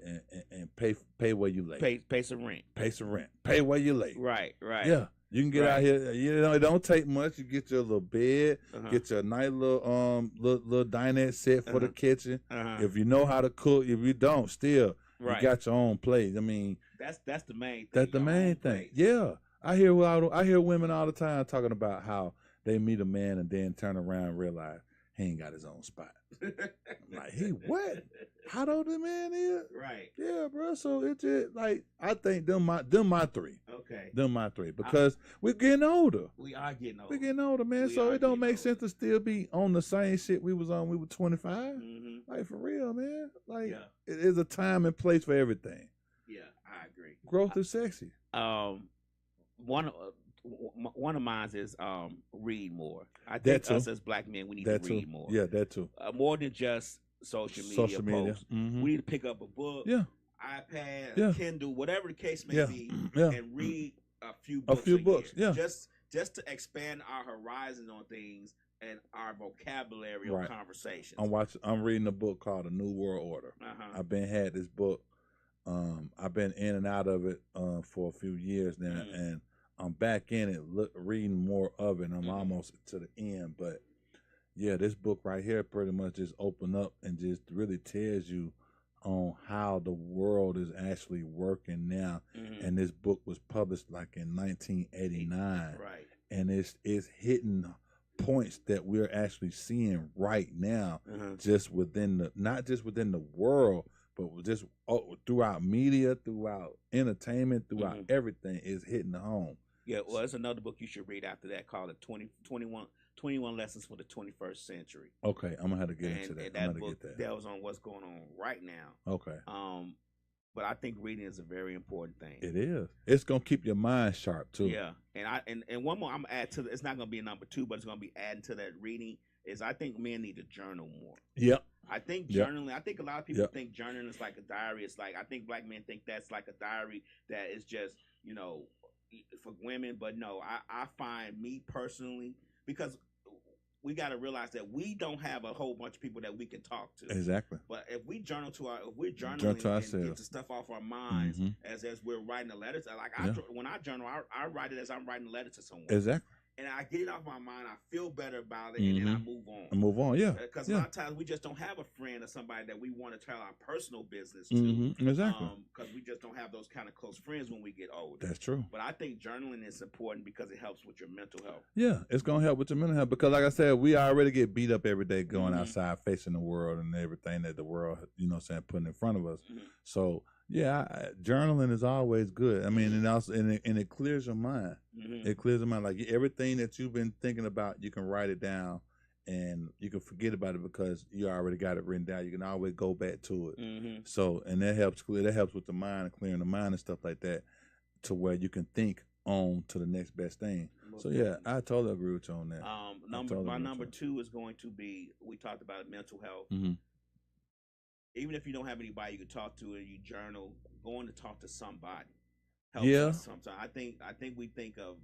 and pay where you lay. Pay some rent. Pay some rent. Pay where you lay. Right. Yeah. You can get out here. You know, it don't take much. You get your little bed, get your nice little dinette set for the kitchen. If you know how to cook, if you don't, still you got your own plate. I mean, that's the main thing. That's the main thing. Yeah, I hear women all the time talking about how they meet a man and then turn around and realize he ain't got his own spot. I'm like, he what? How old the man is? Right. Yeah, bro. So it's just like I think them my three. Okay. Them my three because we're getting older. We are getting older. We're getting older, man. So it don't make sense to still be on the same shit we was on. We were 25. Like for real, man. Like it is a time and place for everything. Yeah, I agree. Growth is sexy. One of mine is read more. I think us as black men, we need to read more. Yeah, that too. More than just social media posts. We need to pick up a book, iPad, Kindle, whatever the case may be, and read a few books. Yeah. Just to expand our horizons on things and our vocabulary on conversations. I'm reading a book called A New World Order. I've had this book. I've been in and out of it for a few years now, and I'm back in it, reading more of it. I'm almost to the end, but yeah, this book right here pretty much just open up and just really tells you on how the world is actually working now. And this book was published like in 1989, and it's hitting points that we're actually seeing right now, just within not just within the world, but just throughout media, throughout entertainment, throughout everything is hitting home. Yeah, well, there's another book you should read after that called 21 Lessons for the 21st Century. Okay, I'm gonna have to get into that. And that book delves on what's going on right now. Okay. But I think reading is a very important thing. It is. It's gonna keep your mind sharp too. Yeah, and one more I'm gonna add to. It's not gonna be a number 2, but it's gonna be adding to that reading. Is I think men need to journal more. Yep. I think journaling. I think a lot of people think journaling is like a diary. It's like I think black men think that's like a diary that is just for women, but no, I find me personally, because we got to realize that we don't have a whole bunch of people that we can talk to. Exactly. But if we're journaling and get the stuff off our minds as we're writing a letter, when I journal, I write it as I'm writing a letter to someone. Exactly. And I get it off my mind. I feel better about it, and then I move on. Because a lot of times we just don't have a friend or somebody that we want to tell our personal business to. Exactly. Because we just don't have those kind of close friends when we get older. That's true. But I think journaling is important because it helps with your mental health. Yeah, it's gonna help with your mental health because, like I said, we already get beat up every day going outside, facing the world and everything that the world, putting in front of us. So. Yeah, journaling is always good. I mean, and also, and it clears your mind. It clears your mind. Like everything that you've been thinking about, you can write it down, and you can forget about it because you already got it written down. You can always go back to it. So, and that helps with the mind, clearing the mind and stuff like that, to where you can think on to the next best thing. So yeah, I totally agree with you on that. My number 2 is going to be, we talked about mental health. Even if you don't have anybody you can talk to and you journal, going to talk to somebody helps us sometimes. I think we think of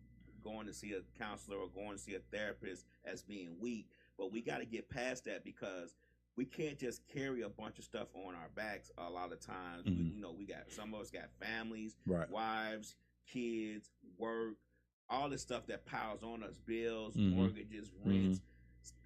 going to see a counselor or going to see a therapist as being weak, but we got to get past that because we can't just carry a bunch of stuff on our backs a lot of times. We got, some of us got families, wives, kids, work, all this stuff that piles on us, bills, mortgages, rents.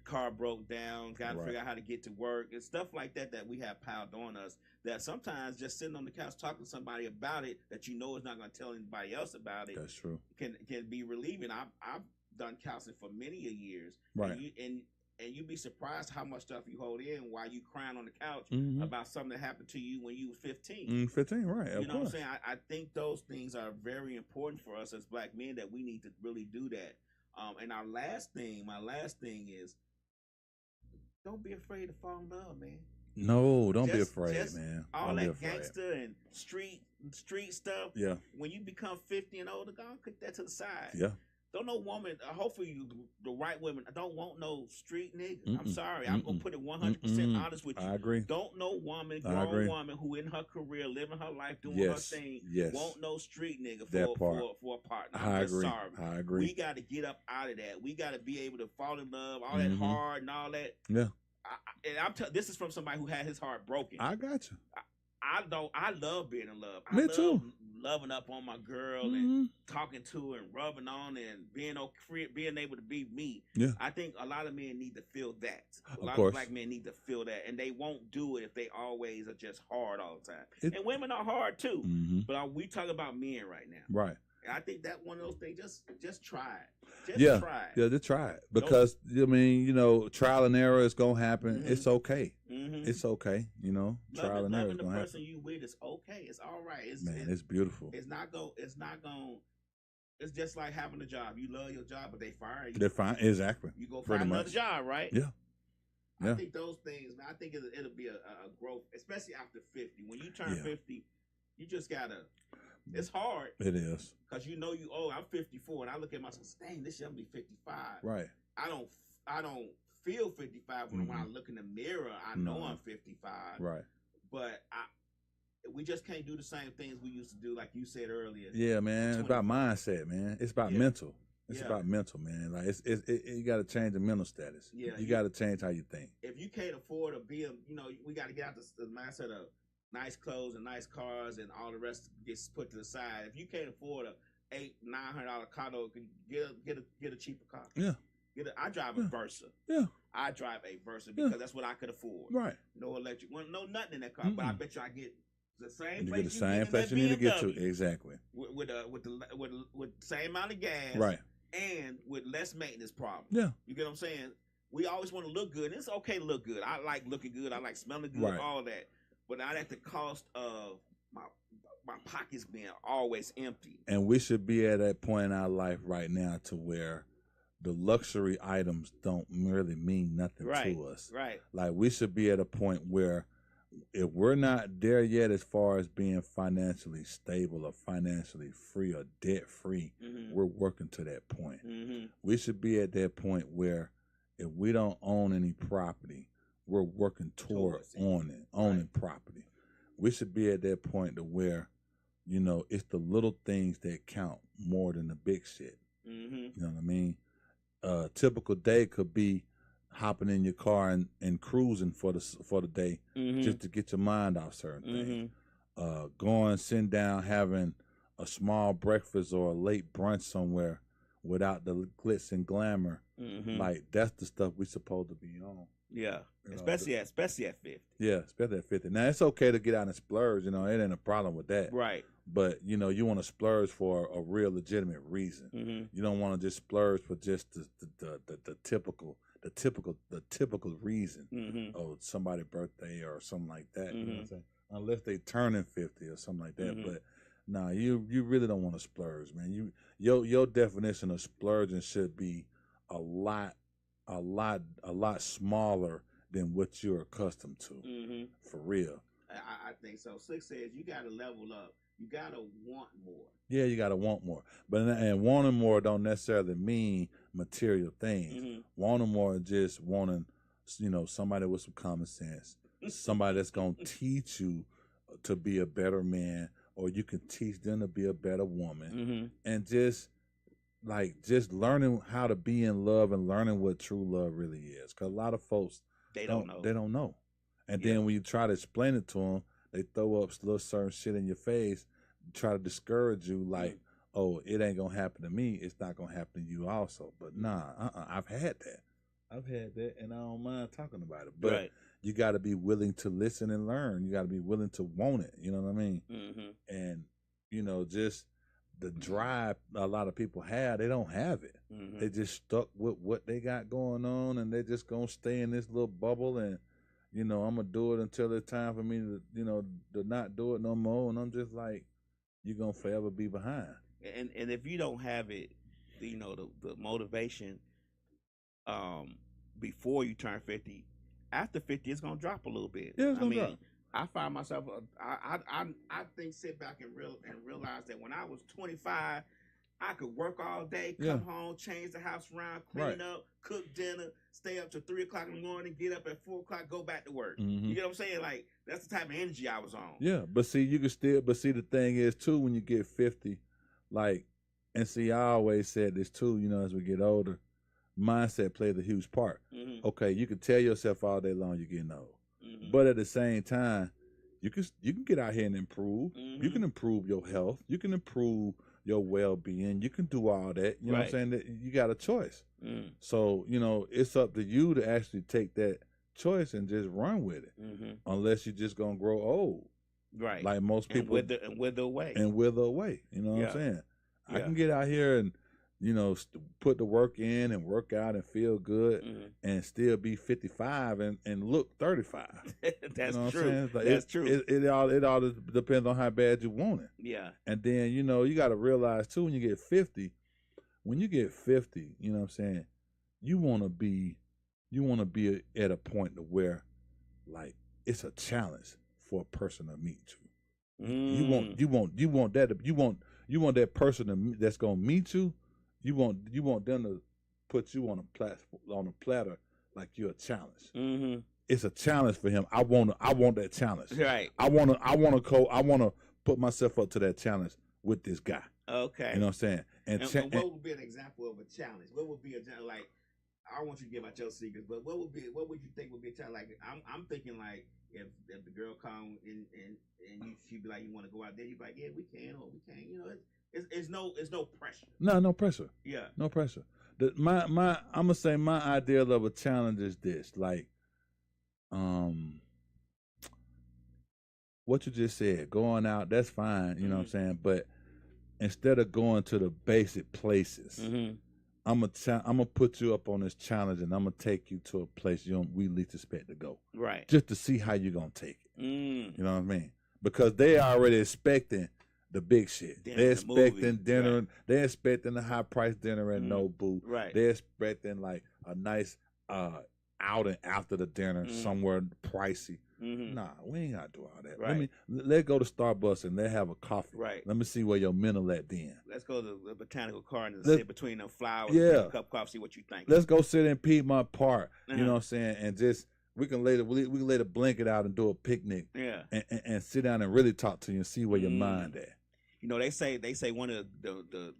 Car broke down, got to figure out how to get to work and stuff like that we have piled on us, that sometimes just sitting on the couch talking to somebody about it that is not going to tell anybody else about it. That's true. Can be relieving. I've done counseling for many years, and you'd be surprised how much stuff you hold in while you crying on the couch about something that happened to you when you were 15. 15, right? You know what I'm saying? I think those things are very important for us as black men, that we need to really do that. And my last thing is, don't be afraid to fall in love, man. No, don't be afraid, man. All that gangster and street stuff. Yeah. When you become 50 and older, go and put that to the side. Yeah. Don't no woman. Hopefully, the right women. I don't want no street nigga. I'm sorry. I'm gonna put it 100% honest with you. I agree. Don't no woman, grown woman who in her career, living her life, doing her thing, want no street nigga for a partner. I'm just sorry. I agree. We got to get up out of that. We got to be able to fall in love. All that hard and all that. Yeah. This is from somebody who had his heart broken. I got you. I love being in love. Me too. Loving up on my girl and talking to her and rubbing on her and being able to be me. Yeah. I think a lot of men need to feel that. A lot of black men need to feel that, and they won't do it if they always are just hard all the time. And women are hard too. But we talking about men right now. Right. And I think that one of those things. Just try it. Try it. Yeah, just try it because I mean, trial and error is gonna happen. It's okay. It's okay. Trial and error is gonna happen. The person you with is okay. It's all right. It's beautiful. It's not going. It's just like having a job. You love your job, but they fire you. They're fine. Exactly. You go find another job, right? Yeah. I think those things. Man, I think it'll be a growth, especially after 50. When you turn 50, you just gotta. It's hard. It is. Because I'm 54, and I look at myself, dang, this year I'm be 55. Right. I don't feel 55 when I look in the mirror. I know I'm 55. Right. But we just can't do the same things we used to do, like you said earlier. Yeah, man. It's about mindset, man. It's about mental. It's about mental, man. Like you got to change the mental status. Yeah. You got to change how you think. If you can't afford to be we got to get out the mindset of nice clothes and nice cars and all the rest gets put to the side. If you can't afford a $800-900 car, get a cheaper car. Yeah. I drive a Versa. Yeah. I drive a Versa because that's what I could afford. Right. No electric, no nothing in that car. But I bet you I get the same place. You get the same place you need to get to. Exactly. With the same amount of gas. Right. And with less maintenance problems. Yeah. You get what I'm saying? We always want to look good. And it's okay to look good. I like looking good. I like smelling good. All that. But not at the cost of my pockets being always empty. And we should be at that point in our life right now to where the luxury items don't really mean nothing to us. Right. Like we should be at a point where if we're not there yet as far as being financially stable or financially free or debt free, we're working to that point. We should be at that point where if we don't own any property, we're working toward owning property. We should be at that point to where, it's the little things that count more than the big shit. You know what I mean? A typical day could be hopping in your car and cruising for the day just to get your mind off certain things. Going, sitting down, having a small breakfast or a late brunch somewhere without the glitz and glamour. Like that's the stuff we're supposed to be on. Yeah, especially at 50. Yeah, especially at 50. Now, it's okay to get out and splurge. It ain't a problem with that. Right. But, you want to splurge for a real legitimate reason. You don't want to just splurge for just the typical reason. Oh, somebody's birthday or something like that. You know what I'm saying? Unless they turning 50 or something like that. But, nah, you really don't want to splurge, man. Your definition of splurging should be a lot smaller than what you're accustomed to. For real. I think so. Slick says you got to level up. You got to want more. Yeah, you got to want more. And wanting more don't necessarily mean material things. Wanting more is just wanting, somebody with some common sense. Somebody that's going to teach you to be a better man, or you can teach them to be a better woman. And just learning how to be in love and learning what true love really is. Because a lot of folks, they don't know. And then when you try to explain it to them, they throw up little certain shit in your face, try to discourage you like, oh, it ain't going to happen to me. It's not going to happen to you also. But nah, I've had that. And I don't mind talking about it. But you got to be willing to listen and learn. You got to be willing to want it. You know what I mean? And, just the drive a lot of people have, they don't have it. They just stuck with what they got going on, and they just going to stay in this little bubble and, I'm going to do it until it's time for me to, to not do it no more. And I'm just like, you're going to forever be behind. And if you don't have it, the motivation before you turn 50, after 50, it's going to drop a little bit. Yeah, it's going to drop. I find myself, I think, sit back and realize that when I was 25, I could work all day, come home, change the house around, clean up, cook dinner, stay up till 3 o'clock in the morning, get up at 4 o'clock, go back to work. You get what I'm saying? Like, that's the type of energy I was on. Yeah, but see, you can still, but see, the thing is too, when you get 50, like, and see, I always said this too, you know, as we get older, mindset plays a huge part. Okay, you can tell yourself all day long you're getting old, but at the same time, you can get out here and improve. You can improve your health. You can improve your well-being. You can do all that. You know what I'm saying? That you got a choice. So, you know, it's up to you to actually take that choice and just run with it. Unless you're just gonna grow old. Right. Like most people. And wither away. And wither away. You know what I'm saying? I can get out here and, you know, put the work in and work out and feel good and still be 55 and look 35. That's you know true. Like that's true. It all depends on how bad you want it. Yeah. And then, you know, you got to realize too, when you get 50, you know what I'm saying, you want to be at a point to where, like, it's a challenge for a person to meet you. You want that person that's gonna meet you. You want them to put you on a platter like you're a challenge. It's a challenge for him. I want that challenge. Right. I wanna put myself up to that challenge with this guy. Okay. You know what I'm saying? And what would be an example of a challenge? What would be like? I don't want you to give out your secrets, but what would you think would be a challenge? Like, I'm thinking, like, if the girl come and she'd be like, you want to go out there? You'd be like, yeah, we can, or we can't. You know, it's no pressure. No pressure. Yeah. No pressure. I'm gonna say my idea of a challenge is this, like, what you just said, going out, that's fine, you know what I'm saying? But instead of going to the basic places, I'm gonna put you up on this challenge, and I'm gonna take you to a place we least expect to go. Right. Just to see how you're gonna take it. You know what I mean? Because they already expecting the big shit. They're expecting dinner. Right. They're expecting a high price dinner at Nobu. Right. They're expecting like a nice outing after the dinner somewhere pricey. Nah, we ain't gotta do all that. Right. Let's go to Starbucks and let's have a coffee. Right. Let me see where your mental at then. Let's go to the botanical garden and sit between them flowers. Yeah. And a cup of coffee. See what you think. Let's go sit in Piedmont Park. You know what I'm saying? And just we can lay the blanket out and do a picnic. Yeah. And sit down and really talk to you and see where your mind at. You know, they say one of the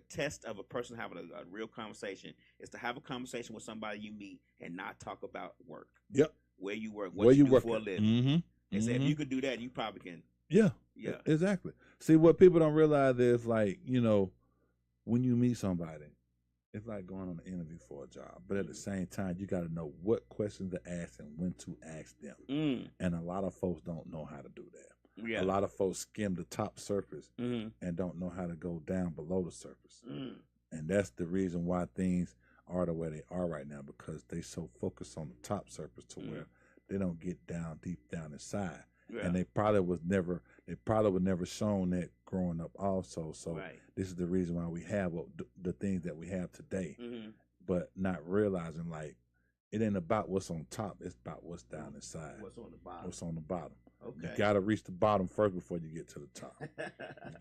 tests of a person having a real conversation is to have a conversation with somebody you meet and not talk about work. Yep. Where you work, what you do for a living. And say if you could do that, you probably can. Yeah. Yeah. Exactly. See, what people don't realize is, like, you know, when you meet somebody, it's like going on an interview for a job. But at the same time, you got to know what questions to ask and when to ask them. And a lot of folks don't know how to do that. Yeah. A lot of folks skim the top surface and don't know how to go down below the surface. And that's the reason why things are the way they are right now, because they so focused on the top surface to where they don't get deep down inside. Yeah. And they probably was never shown that growing up also. So this is the reason why we have the things that we have today, but not realizing, like, it ain't about what's on top. It's about what's down inside. What's on the bottom. What's on the bottom. Okay. You got to reach the bottom first before you get to the top. You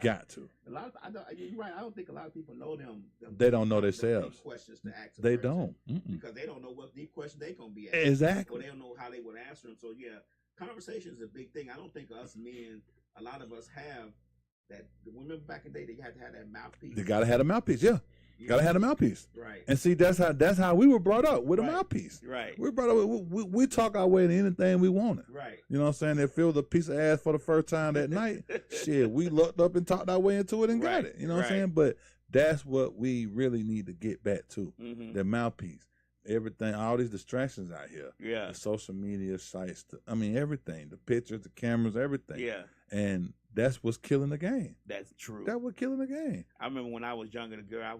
got to. You're right. I don't think a lot of people know them. They don't know themselves. Questions to ask. They don't. Because they don't know what deep questions they gonna be asking. Exactly. Or they don't know how they would answer them. So yeah, conversation is a big thing. I don't think us men, a lot of us have that. Remember back in the day, they had to have that mouthpiece. They gotta have a mouthpiece. Yeah. Gotta have a mouthpiece. Right. And see, that's how we were brought up, with a mouthpiece. Right. We were brought up, we talk our way to anything we wanted. Right. You know what I'm saying? If it was a piece of ass for the first time that night, shit, we looked up and talked our way into it and got it. You know what I'm saying? But that's what we really need to get back to. The mouthpiece. Everything, all these distractions out here. Yeah. The social media sites, everything. The pictures, the cameras, everything. Yeah. And that's what's killing the game. That's true. That's what's killing the game. I remember when I was younger, the girl, I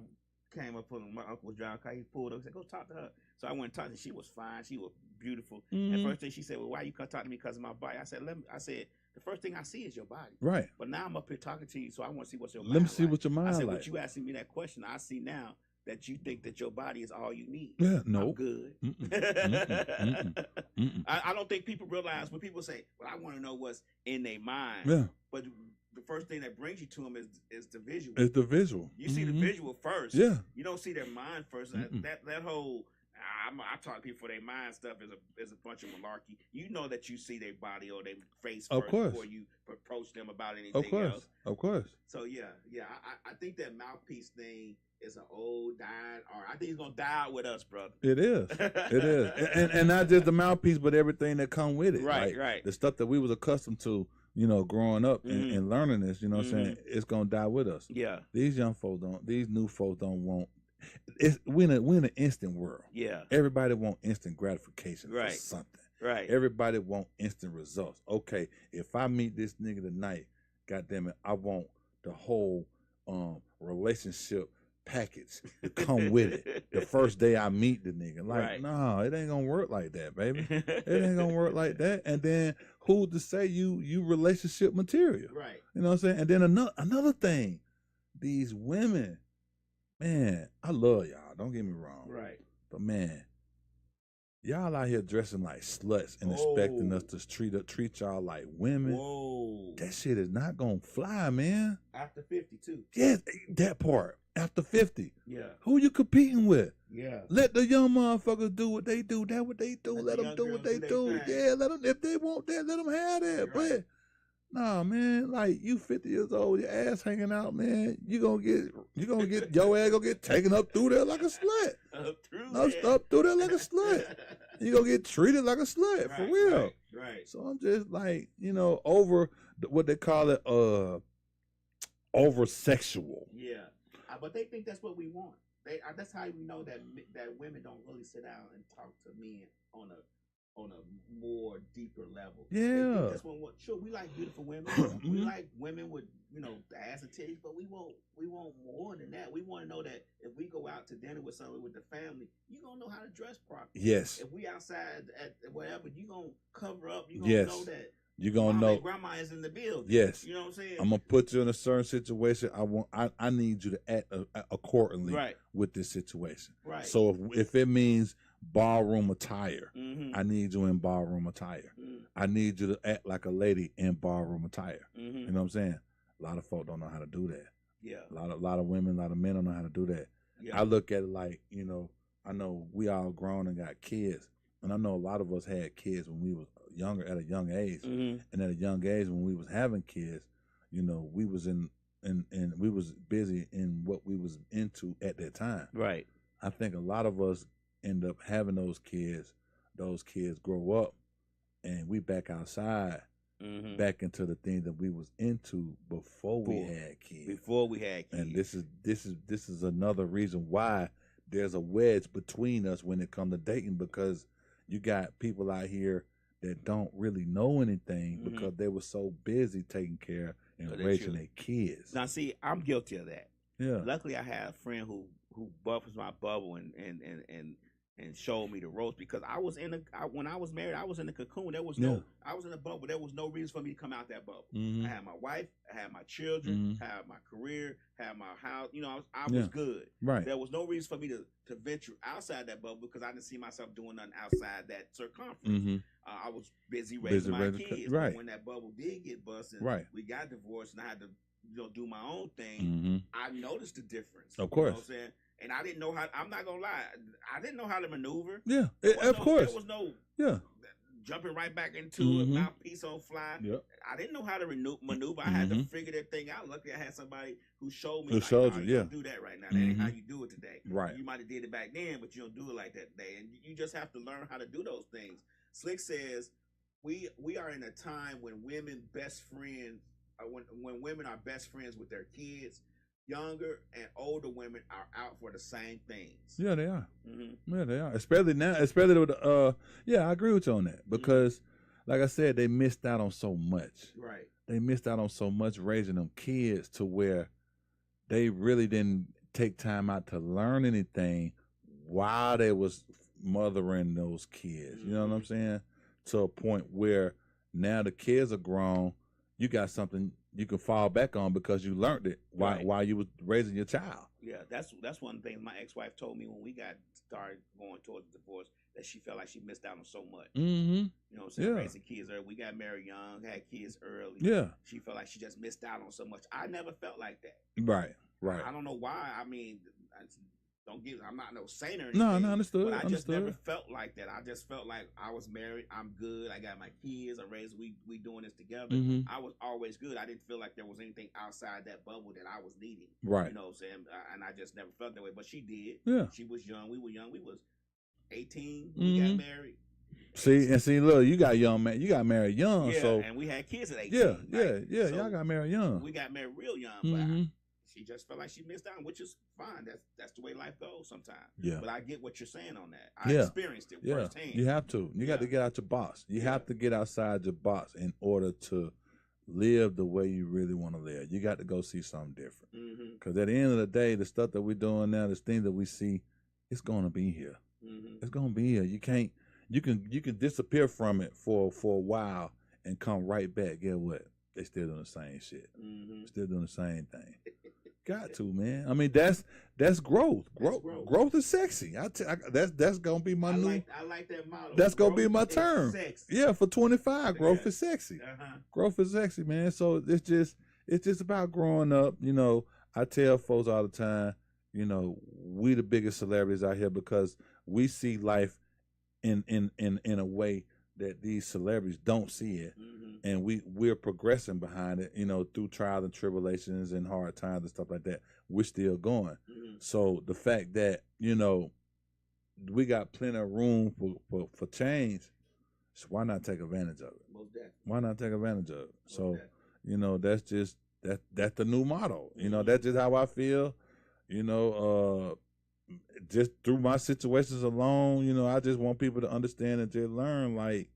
came up on my uncle was driving car. He pulled up and said, "Go talk to her." So I went and talked to her. She was fine. She was beautiful. And first thing she said, "Well, why you come talk to me because of my body?" I said, the first thing I see is your body. Right. But now I'm up here talking to you, so I want to see what's your mind. Let me see what your mind I said, like. "What you asking me that question? I see now that you think that your body is all you need. Yeah, I'm no. good. I don't think people realize when people say, "Well, I want to know what's in their mind." Yeah. But the first thing that brings you to them is the visual. It's the visual. You see the visual first. Yeah. You don't see their mind first. That whole I talk to people for their mind stuff is a bunch of malarkey. You know that you see their body or their face first before you approach them about anything else. Of course. So yeah. I think that mouthpiece thing is an old dying art. I think it's gonna die out with us, brother. It is. It is. And not just the mouthpiece, but everything that come with it. Right, right. The stuff that we was accustomed to, growing up and learning this, you know what I'm saying? It's gonna die with us. Yeah. These young folks these new folks don't want we're in an instant world. Yeah. Everybody want instant gratification for Right. something. Right. Everybody want instant results. Okay, if I meet this nigga tonight, goddamn it, I want the whole relationship package to come with it the first day I meet the nigga. Like, no, it ain't gonna work like that, baby. It ain't gonna work like that. And then who's to say you relationship material? Right. You know what I'm saying? And then another thing, these women, man, I love y'all. Don't get me wrong. Right. But man, y'all out here dressing like sluts and expecting us to treat y'all like women. Whoa. That shit is not gonna fly, man. After 50 too. Yes, that part. After 50. Yeah. Who you competing with? Yeah. Let the young motherfuckers do what they do. That's what they do. Let them do what they do. Yeah, let them, if they want that, let them have that. Right. But nah, man, like you 50 years old, your ass hanging out, man. You gonna get your ass gonna get taken up through there like a slut. Up through there like a slut. You gonna get treated like a slut, for real. Right. So I'm just like, over what they call it, over sexual. Yeah. But they think that's what we want. That's how we know that women don't really sit down and talk to men on a more deeper level. Yeah. That's what sure we like beautiful women. We like women with the ass and titties, but we want more than that. We want to know that if we go out to dinner with someone with the family, you gonna know how to dress properly. Yes. If we outside at whatever, you gonna cover up. You gonna know that. You're gonna know grandma is in the building. Yes. You know what I'm saying? I'm gonna put you in a certain situation. I need you to act accordingly with this situation. Right. So if it means ballroom attire, I need you in ballroom attire. I need you to act like a lady in ballroom attire. You know what I'm saying? A lot of folk don't know how to do that. Yeah. A lot of women, a lot of men don't know how to do that. Yeah. I look at it like, I know we all grown and got kids, and I know a lot of us had kids when we was younger, at a young age, and at a young age when we was having kids, we was in we was busy in what we was into at that time. Right. I think a lot of us end up having those kids grow up, and we back outside, back into the things that we was into before we had kids. And this is another reason why there's a wedge between us when it comes to dating, because you got people out here that don't really know anything because they were so busy taking care and raising their kids. Now, see, I'm guilty of that. Yeah. Luckily, I had a friend who buffers my bubble and showed me the ropes, because I was when I was married, I was in the cocoon. There was I was in a bubble. There was no reason for me to come out that bubble. I had my wife, I had my children, I had my career, had my house. I was good. Right. There was no reason for me to venture outside that bubble, because I didn't see myself doing nothing outside that circumference. I was busy raising my kids. Right. But when that bubble did get busted, we got divorced, and I had to do my own thing. I noticed the difference. Of course. You know what I'm saying? And I didn't know how. I'm not gonna lie. I didn't know how to maneuver. Yeah, of course. There was no jumping right back into a mouthpiece on fly. Yep. I didn't know how to maneuver. I had to figure that thing out. Luckily, I had somebody who showed me. You don't do that right now. That ain't how you do it today. Right. You might have did it back then, but you don't do it like that today. And you just have to learn how to do those things. Slick says we are in a time when women best friends. When women are best friends with their kids. Younger and older women are out for the same things. Yeah, they are. Yeah, they are. Especially now. Especially with I agree with you on that, because, like I said, they missed out on so much. Right. They missed out on so much raising them kids to where they really didn't take time out to learn anything while they was mothering those kids. You know what I'm saying? To a point where now the kids are grown. You got something you can fall back on because you learned it while you was raising your child. Yeah, that's one of the things my ex-wife told me when we started going towards the divorce, that she felt like she missed out on so much. Mm-hmm. You know what I'm saying? Raising kids early. We got married young, had kids early. Yeah. She felt like she just missed out on so much. I never felt like that. Right. I don't know why. I mean, I'm not no saint or anything. No, understood. But I just never felt like that. I just felt like I was married. I'm good. I got my kids. I'm raised. We doing this together. Mm-hmm. I was always good. I didn't feel like there was anything outside that bubble that I was needing. Right. You know what I'm saying? And I just never felt that way. But she did. Yeah. She was young. We were young. We was 18. We got married. See, look, you got young man. You got married young. Yeah, so and we had kids at 18. Yeah. So y'all got married young. We got married real young. Mm-hmm. But she just felt like she missed out, which is fine. That's the way life goes sometimes. Yeah. But I get what you're saying on that. I experienced it firsthand. You have to. You got to get out your box. You have to get outside your box in order to live the way you really want to live. You got to go see something different. Because at the end of the day, the stuff that we're doing now, the things that we see, it's going to be here. It's going to be here. You can't. You can disappear from it for a while and come right back. Get what? They still doing the same shit. Still doing the same thing. Got to, man. I mean, that's growth. Growth is sexy. That's gonna be my new. I like that motto. That's gonna be my term. Sexy. Yeah, for 25, growth is sexy. Growth is sexy, man. So it's just about growing up. You know, I tell folks all the time, you know, we the biggest celebrities out here because we see life in a way that these celebrities don't see it. And we're progressing behind it, you know, through trials and tribulations and hard times and stuff like that. We're still going. So the fact that, you know, we got plenty of room for change, so why not take advantage of it? Why not take advantage of it? So, you know, that's the new motto. You know, that's just how I feel. You know, just through my situations alone, you know, I just want people to understand and to learn, like,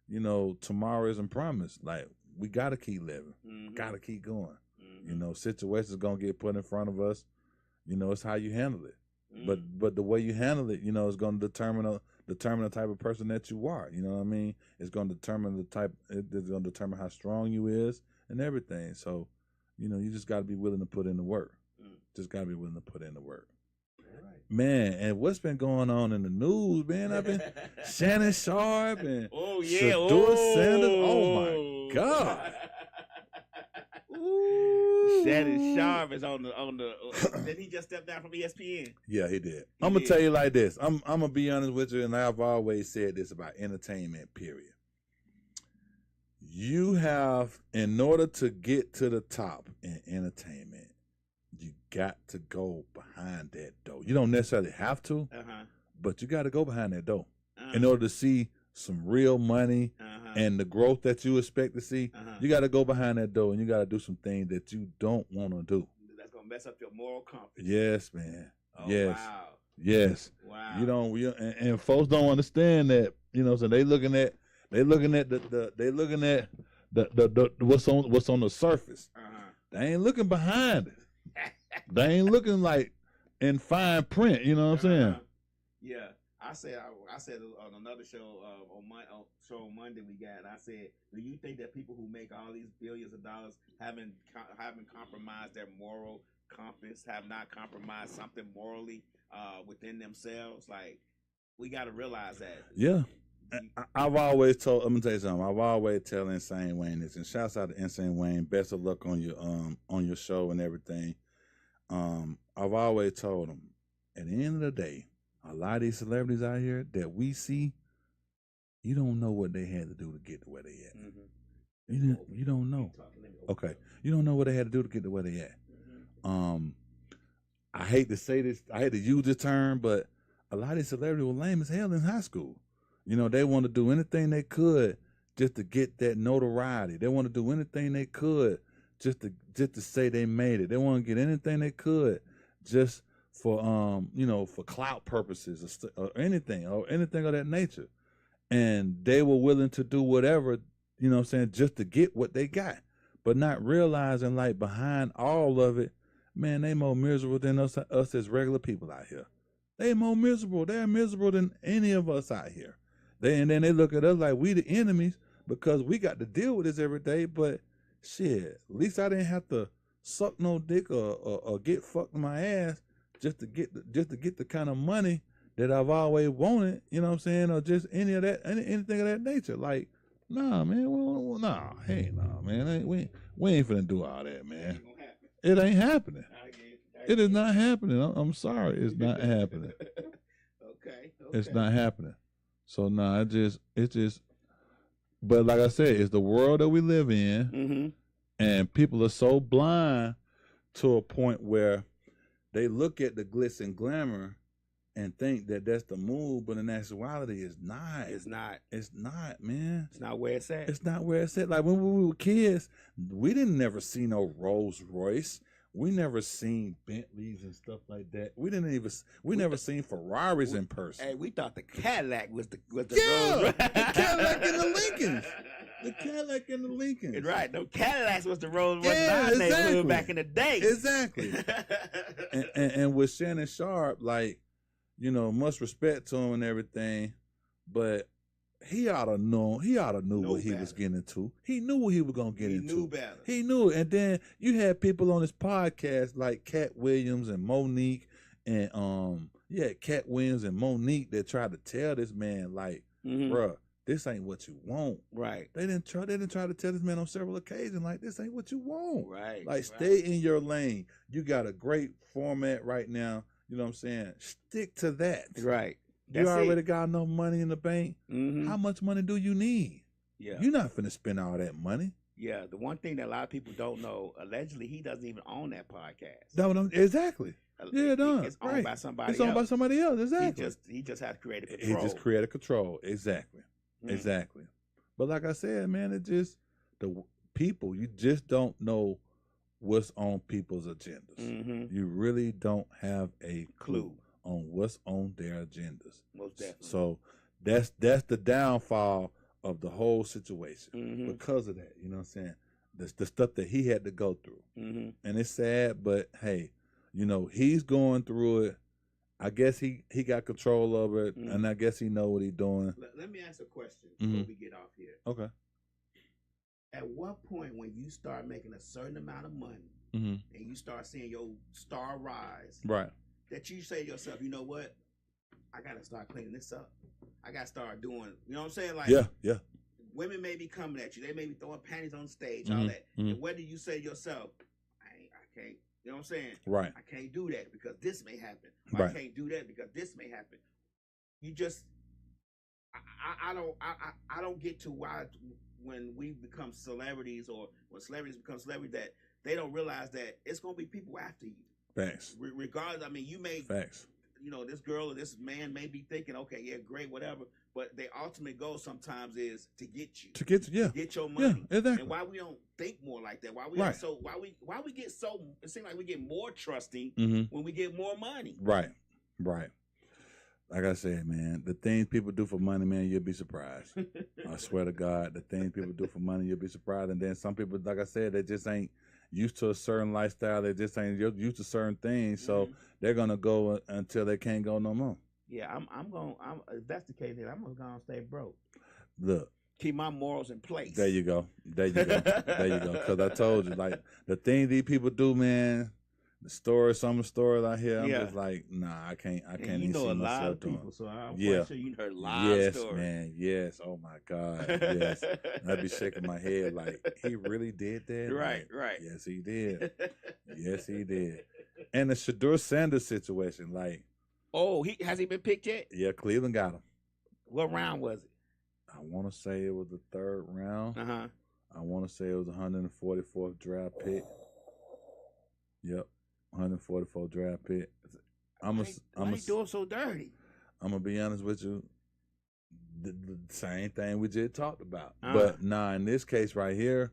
you know, tomorrow isn't promised. Like, we got to keep living. Got to keep going. You know, situations going to get put in front of us. You know, it's how you handle it. But the way you handle it, you know, is going to determine the type of person that you are. You know what I mean? It's going to determine it's going to determine how strong you is and everything. So, you know, you just got to be willing to put in the work. Just got to be willing to put in the work. Man, and what's been going on in the news, man? I've been Shannon Sharp and Shador Sanders. Oh my God. Shannon Sharp is on the then he just stepped down from ESPN. Yeah, he did. I'm gonna tell you like this. I'm gonna be honest with you, and I've always said this about entertainment, period. You have, in order to get to the top in entertainment, you got to go behind that door. You don't necessarily have to, but you got to go behind that door in order to see some real money and the growth that you expect to see. You got to go behind that door and you got to do some things that you don't want to do. That's gonna mess up your moral compass. Yes, man. Oh, yes. Wow. Yes. Wow. You don't. And folks don't understand that. You know, so they looking at the what's on the surface. They ain't looking behind it. They ain't looking like in fine print, you know what I'm saying? Yeah, I said on another show on Monday we got. I said, do you think that people who make all these billions of dollars haven't compromised their moral compass, have not compromised something morally within themselves? Like, we got to realize that. Yeah. I've always told. Let me tell you something. I've always tell Insane Wayne this, and shouts out to Insane Wayne. Best of luck on your show and everything. I've always told him, at the end of the day, a lot of these celebrities out here that we see, you don't know what they had to do to get to where they at. You don't know. Okay, you don't know what they had to do to get to where they at. I hate to say this. I hate to use this term, but a lot of these celebrities were lame as hell in high school. You know, they want to do anything they could just to get that notoriety. They want to do anything they could just to say they made it. They want to get anything they could just for for clout purposes or anything of that nature. And they were willing to do whatever, you know what I'm saying, just to get what they got. But not realizing, like, behind all of it, man, they more miserable than us as regular people out here. They more miserable. They're miserable than any of us out here. And then they look at us like we the enemies because we got to deal with this every day. But shit, at least I didn't have to suck no dick or get fucked in my ass just to get the kind of money that I've always wanted, you know what I'm saying, or just anything of that nature. Like, nah, man, man, we ain't finna do all that, man. It ain't happening. It is not happening. I'm sorry, it's not happening. Okay. It's not happening. So nah, it just. But like I said, it's the world that we live in, Mm-hmm. and people are so blind to a point where they look at the glitz and glamour and think that that's the move, but in actuality, it's not. It's not. It's not, man. It's not where it's at. It's not where it's at. Like when we were kids, we didn't never see no Rolls Royce. We never seen Bentleys and stuff like that. We never seen Ferraris in person. Hey, we thought the Cadillac was the Yeah, Rolls. the Cadillac and the Lincolns. The Cadillac and the Lincolns. Right, no Cadillacs was the Rolls Royce Yeah, in our neighborhood exactly. back in the day. Exactly. and with Shannon Sharp, like, you know, much respect to him and everything, but he ought to know what he was getting into. He knew what he was gonna get into. He knew better. He knew it. And then you had people on this podcast like Cat Williams and Monique and Cat Williams and Monique that tried to tell this man, like, bruh, this ain't what you want. Right. They didn't try to tell this man on several occasions, like, this ain't what you want. Right. Like, stay in your lane. You got a great format right now. You know what I'm saying? Stick to that. Right. You already got enough money in the bank. Mm-hmm. How much money do you need? Yeah. You're not finna spend all that money. Yeah. The one thing that a lot of people don't know, allegedly, he doesn't even own that podcast. No, exactly. Yeah, done. It's owned right. by somebody else. It's owned by somebody else. Exactly. He just has creative control. He just created control. Exactly. Exactly. But like I said, man, it just the people. You just don't know what's on people's agendas. Mm-hmm. You really don't have a clue on what's on their agendas. Most definitely. So that's the downfall of the whole situation because of that. You know what I'm saying? The stuff that he had to go through. Mm-hmm. And it's sad, but hey, you know, he's going through it. I guess he got control of it, and I guess he know what he's doing. Let me ask a question before we get off here. Okay. At what point when you start making a certain amount of money and you start seeing your star rise, right, that you say to yourself, you know what? I got to start cleaning this up. I got to start doing, you know what I'm saying? Like, yeah. Women may be coming at you. They may be throwing panties on stage, all that. And whether you say to yourself, I can't, you know what I'm saying? Right. I can't do that because this may happen. Right. I can't do that because this may happen. You just, I don't get to why when we become celebrities or when celebrities become celebrities that they don't realize that it's going to be people after you. Facts. Regardless, I mean, you may, facts. You know, this girl or this man may be thinking, okay, yeah, great, whatever. But their ultimate goal sometimes is to get you. To get your money. Yeah, exactly. And why we don't think more like that? Why we why we get so, it seems like we get more trusting when we get more money. Right. Like I said, man, the things people do for money, man, you'll be surprised. I swear to God, the things people do for money, you'll be surprised. And then some people, like I said, they just ain't used to a certain lifestyle. They just ain't used to certain things. So they're going to go until they can't go no more. Yeah, if that's the case, then I'm going to stay broke. Look. Keep my morals in place. There you go. Because I told you, like, the things these people do, man, some of the stories I hear, I'm just like, nah, I can't even see myself doing. People, so I'm quite sure you heard a lot of stories. Yes, man, yes. Oh, my God, yes. I'd be shaking my head like, he really did that? Right. Yes, he did. Yes, he did. And the Shedeur Sanders situation, like. Oh, has he been picked yet? Yeah, Cleveland got him. What round was it? I want to say it was the third round. I want to say it was 144th draft pick. Yep, 144th draft pick. Why you doing so dirty? I'm gonna be honest with you. The same thing we just talked about, but in this case right here,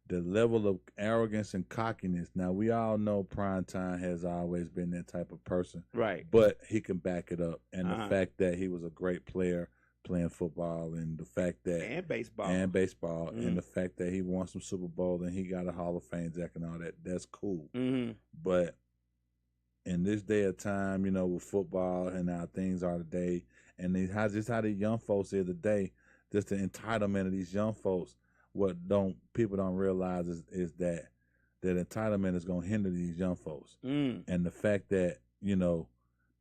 the level of arrogance and cockiness. Now we all know Primetime has always been that type of person, right? But he can back it up, and the fact that he was a great player playing football, and the fact that and baseball, and the fact that he won some Super Bowl and he got a Hall of Fame jacket and all that's cool. But in this day of time, you know, with football and how things are today, and how the young folks is today, just the entitlement of these young folks. what people don't realize is that entitlement is gonna hinder these young folks, and the fact that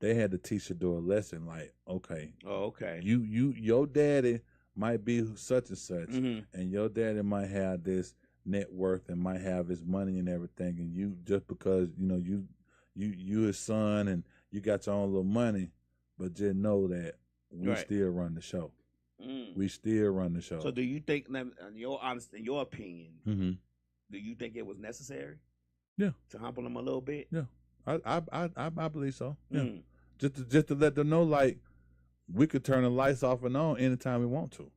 they had to teach Shador a lesson. Like, okay, your daddy might be such and such, and your daddy might have this net worth and might have his money and everything, and you just because you his son and you got your own little money, but just know that we still run the show. We still run the show. So, do you think, in your opinion, do you think it was necessary? Yeah, to humble them a little bit. Yeah, I believe so. Yeah, just to let them know, like, we could turn the lights off and on anytime we want to.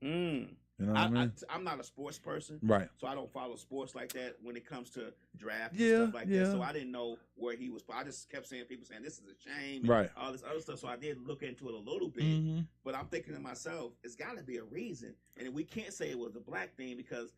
You know what I mean? I'm not a sports person, right? So I don't follow sports like that when it comes to draft and stuff like that. So I didn't know where he was. I just kept saying people saying this is a shame, and right? all this other stuff. So I did look into it a little bit, but I'm thinking to myself, it's got to be a reason, and we can't say it was a black thing because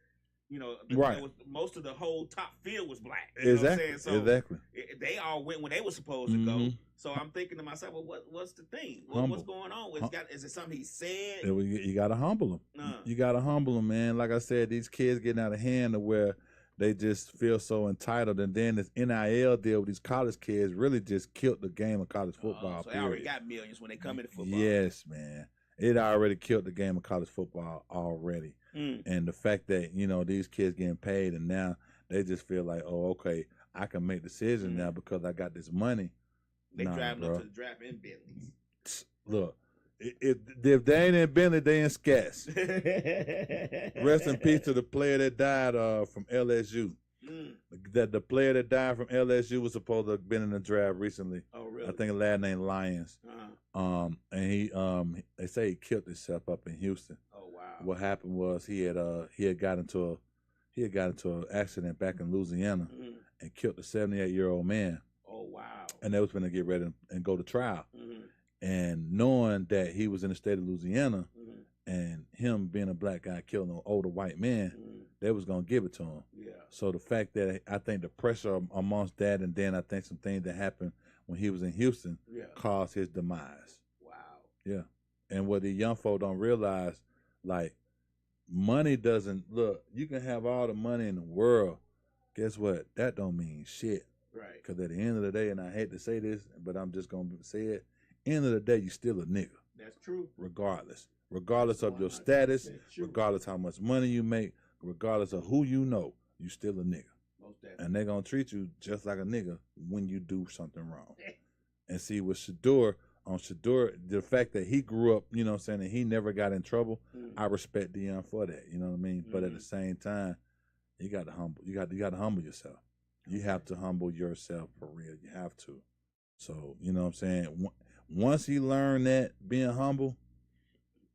right. Most of the whole top field was black. Exactly. Know what I'm saying? So exactly. They all went when they were supposed to go. So I'm thinking to myself, well, what's the thing? What's going on? Is it something he said? You got to humble them. You got to humble them, man. Like I said, these kids getting out of hand to where they just feel so entitled. And then this NIL deal with these college kids really just killed the game of college football. So they already got millions when they come into football. Yes, man. It already killed the game of college football already. And the fact that, these kids getting paid and now they just feel like, oh, okay, I can make decisions now because I got this money. They driving up to the draft in Bentleys. Look, if they ain't in Bentley, they in Scats. Rest in peace to the player that died from LSU. That the player that died from LSU was supposed to have been in the draft recently. Oh, really? I think a lad named Lyons. And he they say he killed himself up in Houston. Oh, wow. What happened was he had got into an accident back in Louisiana and killed a 78-year-old man. Oh, wow. And they was going to get ready and go to trial. And knowing that he was in the state of Louisiana and him being a black guy killing an older white man, they was going to give it to him. Yeah. So the fact that I think the pressure amongst that, and then I think some things that happened when he was in Houston caused his demise. Wow. Yeah. And what the young folk don't realize, like, money doesn't, look, you can have all the money in the world. Guess what? That don't mean shit. Right. Because at the end of the day, and I hate to say this, but I'm just going to say it, end of the day, you still a nigga. That's true. Regardless. Regardless of your status, regardless how much money you make, regardless of who you know, you still a nigga. Most definitely. And they're going to treat you just like a nigga when you do something wrong. And see, with Shador, the fact that he grew up, and he never got in trouble, I respect Deion for that, you know what I mean? But at the same time, you got to humble yourself. You have to humble yourself for real. You have to. So, you know what I'm saying? Once he learned that, being humble,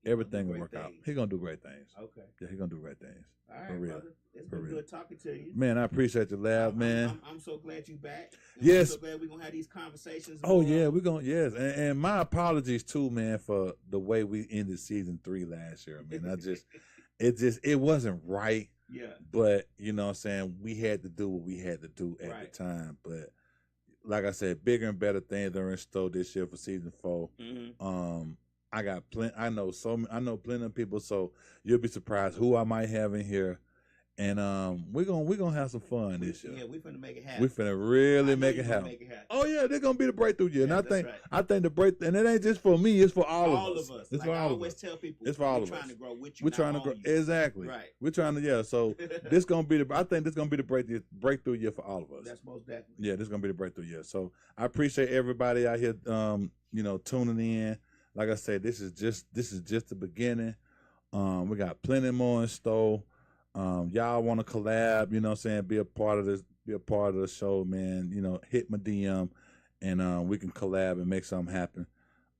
everything will work out. He's going to do great things. Okay. Yeah, he's going to do great things. All right, for real. brother. It's been good talking to you. Man, I appreciate your laugh, man. I'm so glad you back. Yes. I'm so glad we're going to have these conversations. Oh, yeah, we're going to, yes. And my apologies, too, man, for the way we ended season 3 last year, man. It wasn't right. Yeah. But, you know what I'm saying, we had to do what we had to do at the time. But like I said, bigger and better things are in store this year for season 4. I got plenty. I know plenty of people, so you'll be surprised who I might have in here. And we're gonna have some fun this year. Yeah, we're finna make it happen. We're finna really make it happen. Oh yeah, they're gonna be the breakthrough year. And I think the breakthrough, and it ain't just for me, it's for all of us. It's like for all I of always us. tell people, it's for all of us. We're trying to grow with you. We're trying to grow. Exactly. Right. We're trying to, so this gonna be I think this gonna be the breakthrough year for all of us. That's most definitely. Yeah, this is gonna be the breakthrough year. So I appreciate everybody out here tuning in. Like I said, this is just the beginning. We got plenty more in store. Y'all want to collab, be a part of this, be a part of the show, man. Hit my DM and we can collab and make something happen.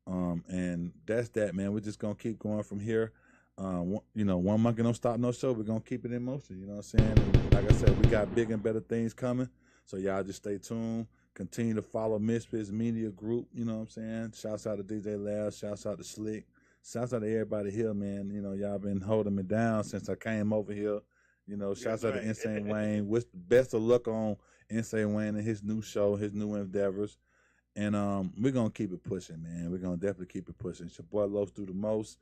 And that's that, man. We're just gonna keep going from here. One monkey don't stop no show. We're gonna keep it in motion. You know what I'm saying? And like I said, we got big and better things coming. So y'all just stay tuned. Continue to follow Misfits Media Group. You know what I'm saying? Shouts out to DJ Lab. Shouts out to Slick. Shouts out to everybody here, man. Y'all been holding me down since I came over here. Shouts out to Insane Wayne. Wish the best of luck on Insane Wayne and his new show, his new endeavors. And we're going to keep it pushing, man. We're going to definitely keep it pushing. It's your boy Los do the most.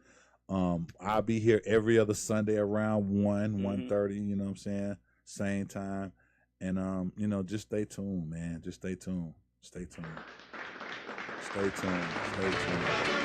I'll be here every other Sunday around 1:30, you know what I'm saying? Same time. And you know, just stay tuned, man. Just stay tuned. Stay tuned. Stay tuned. Stay tuned.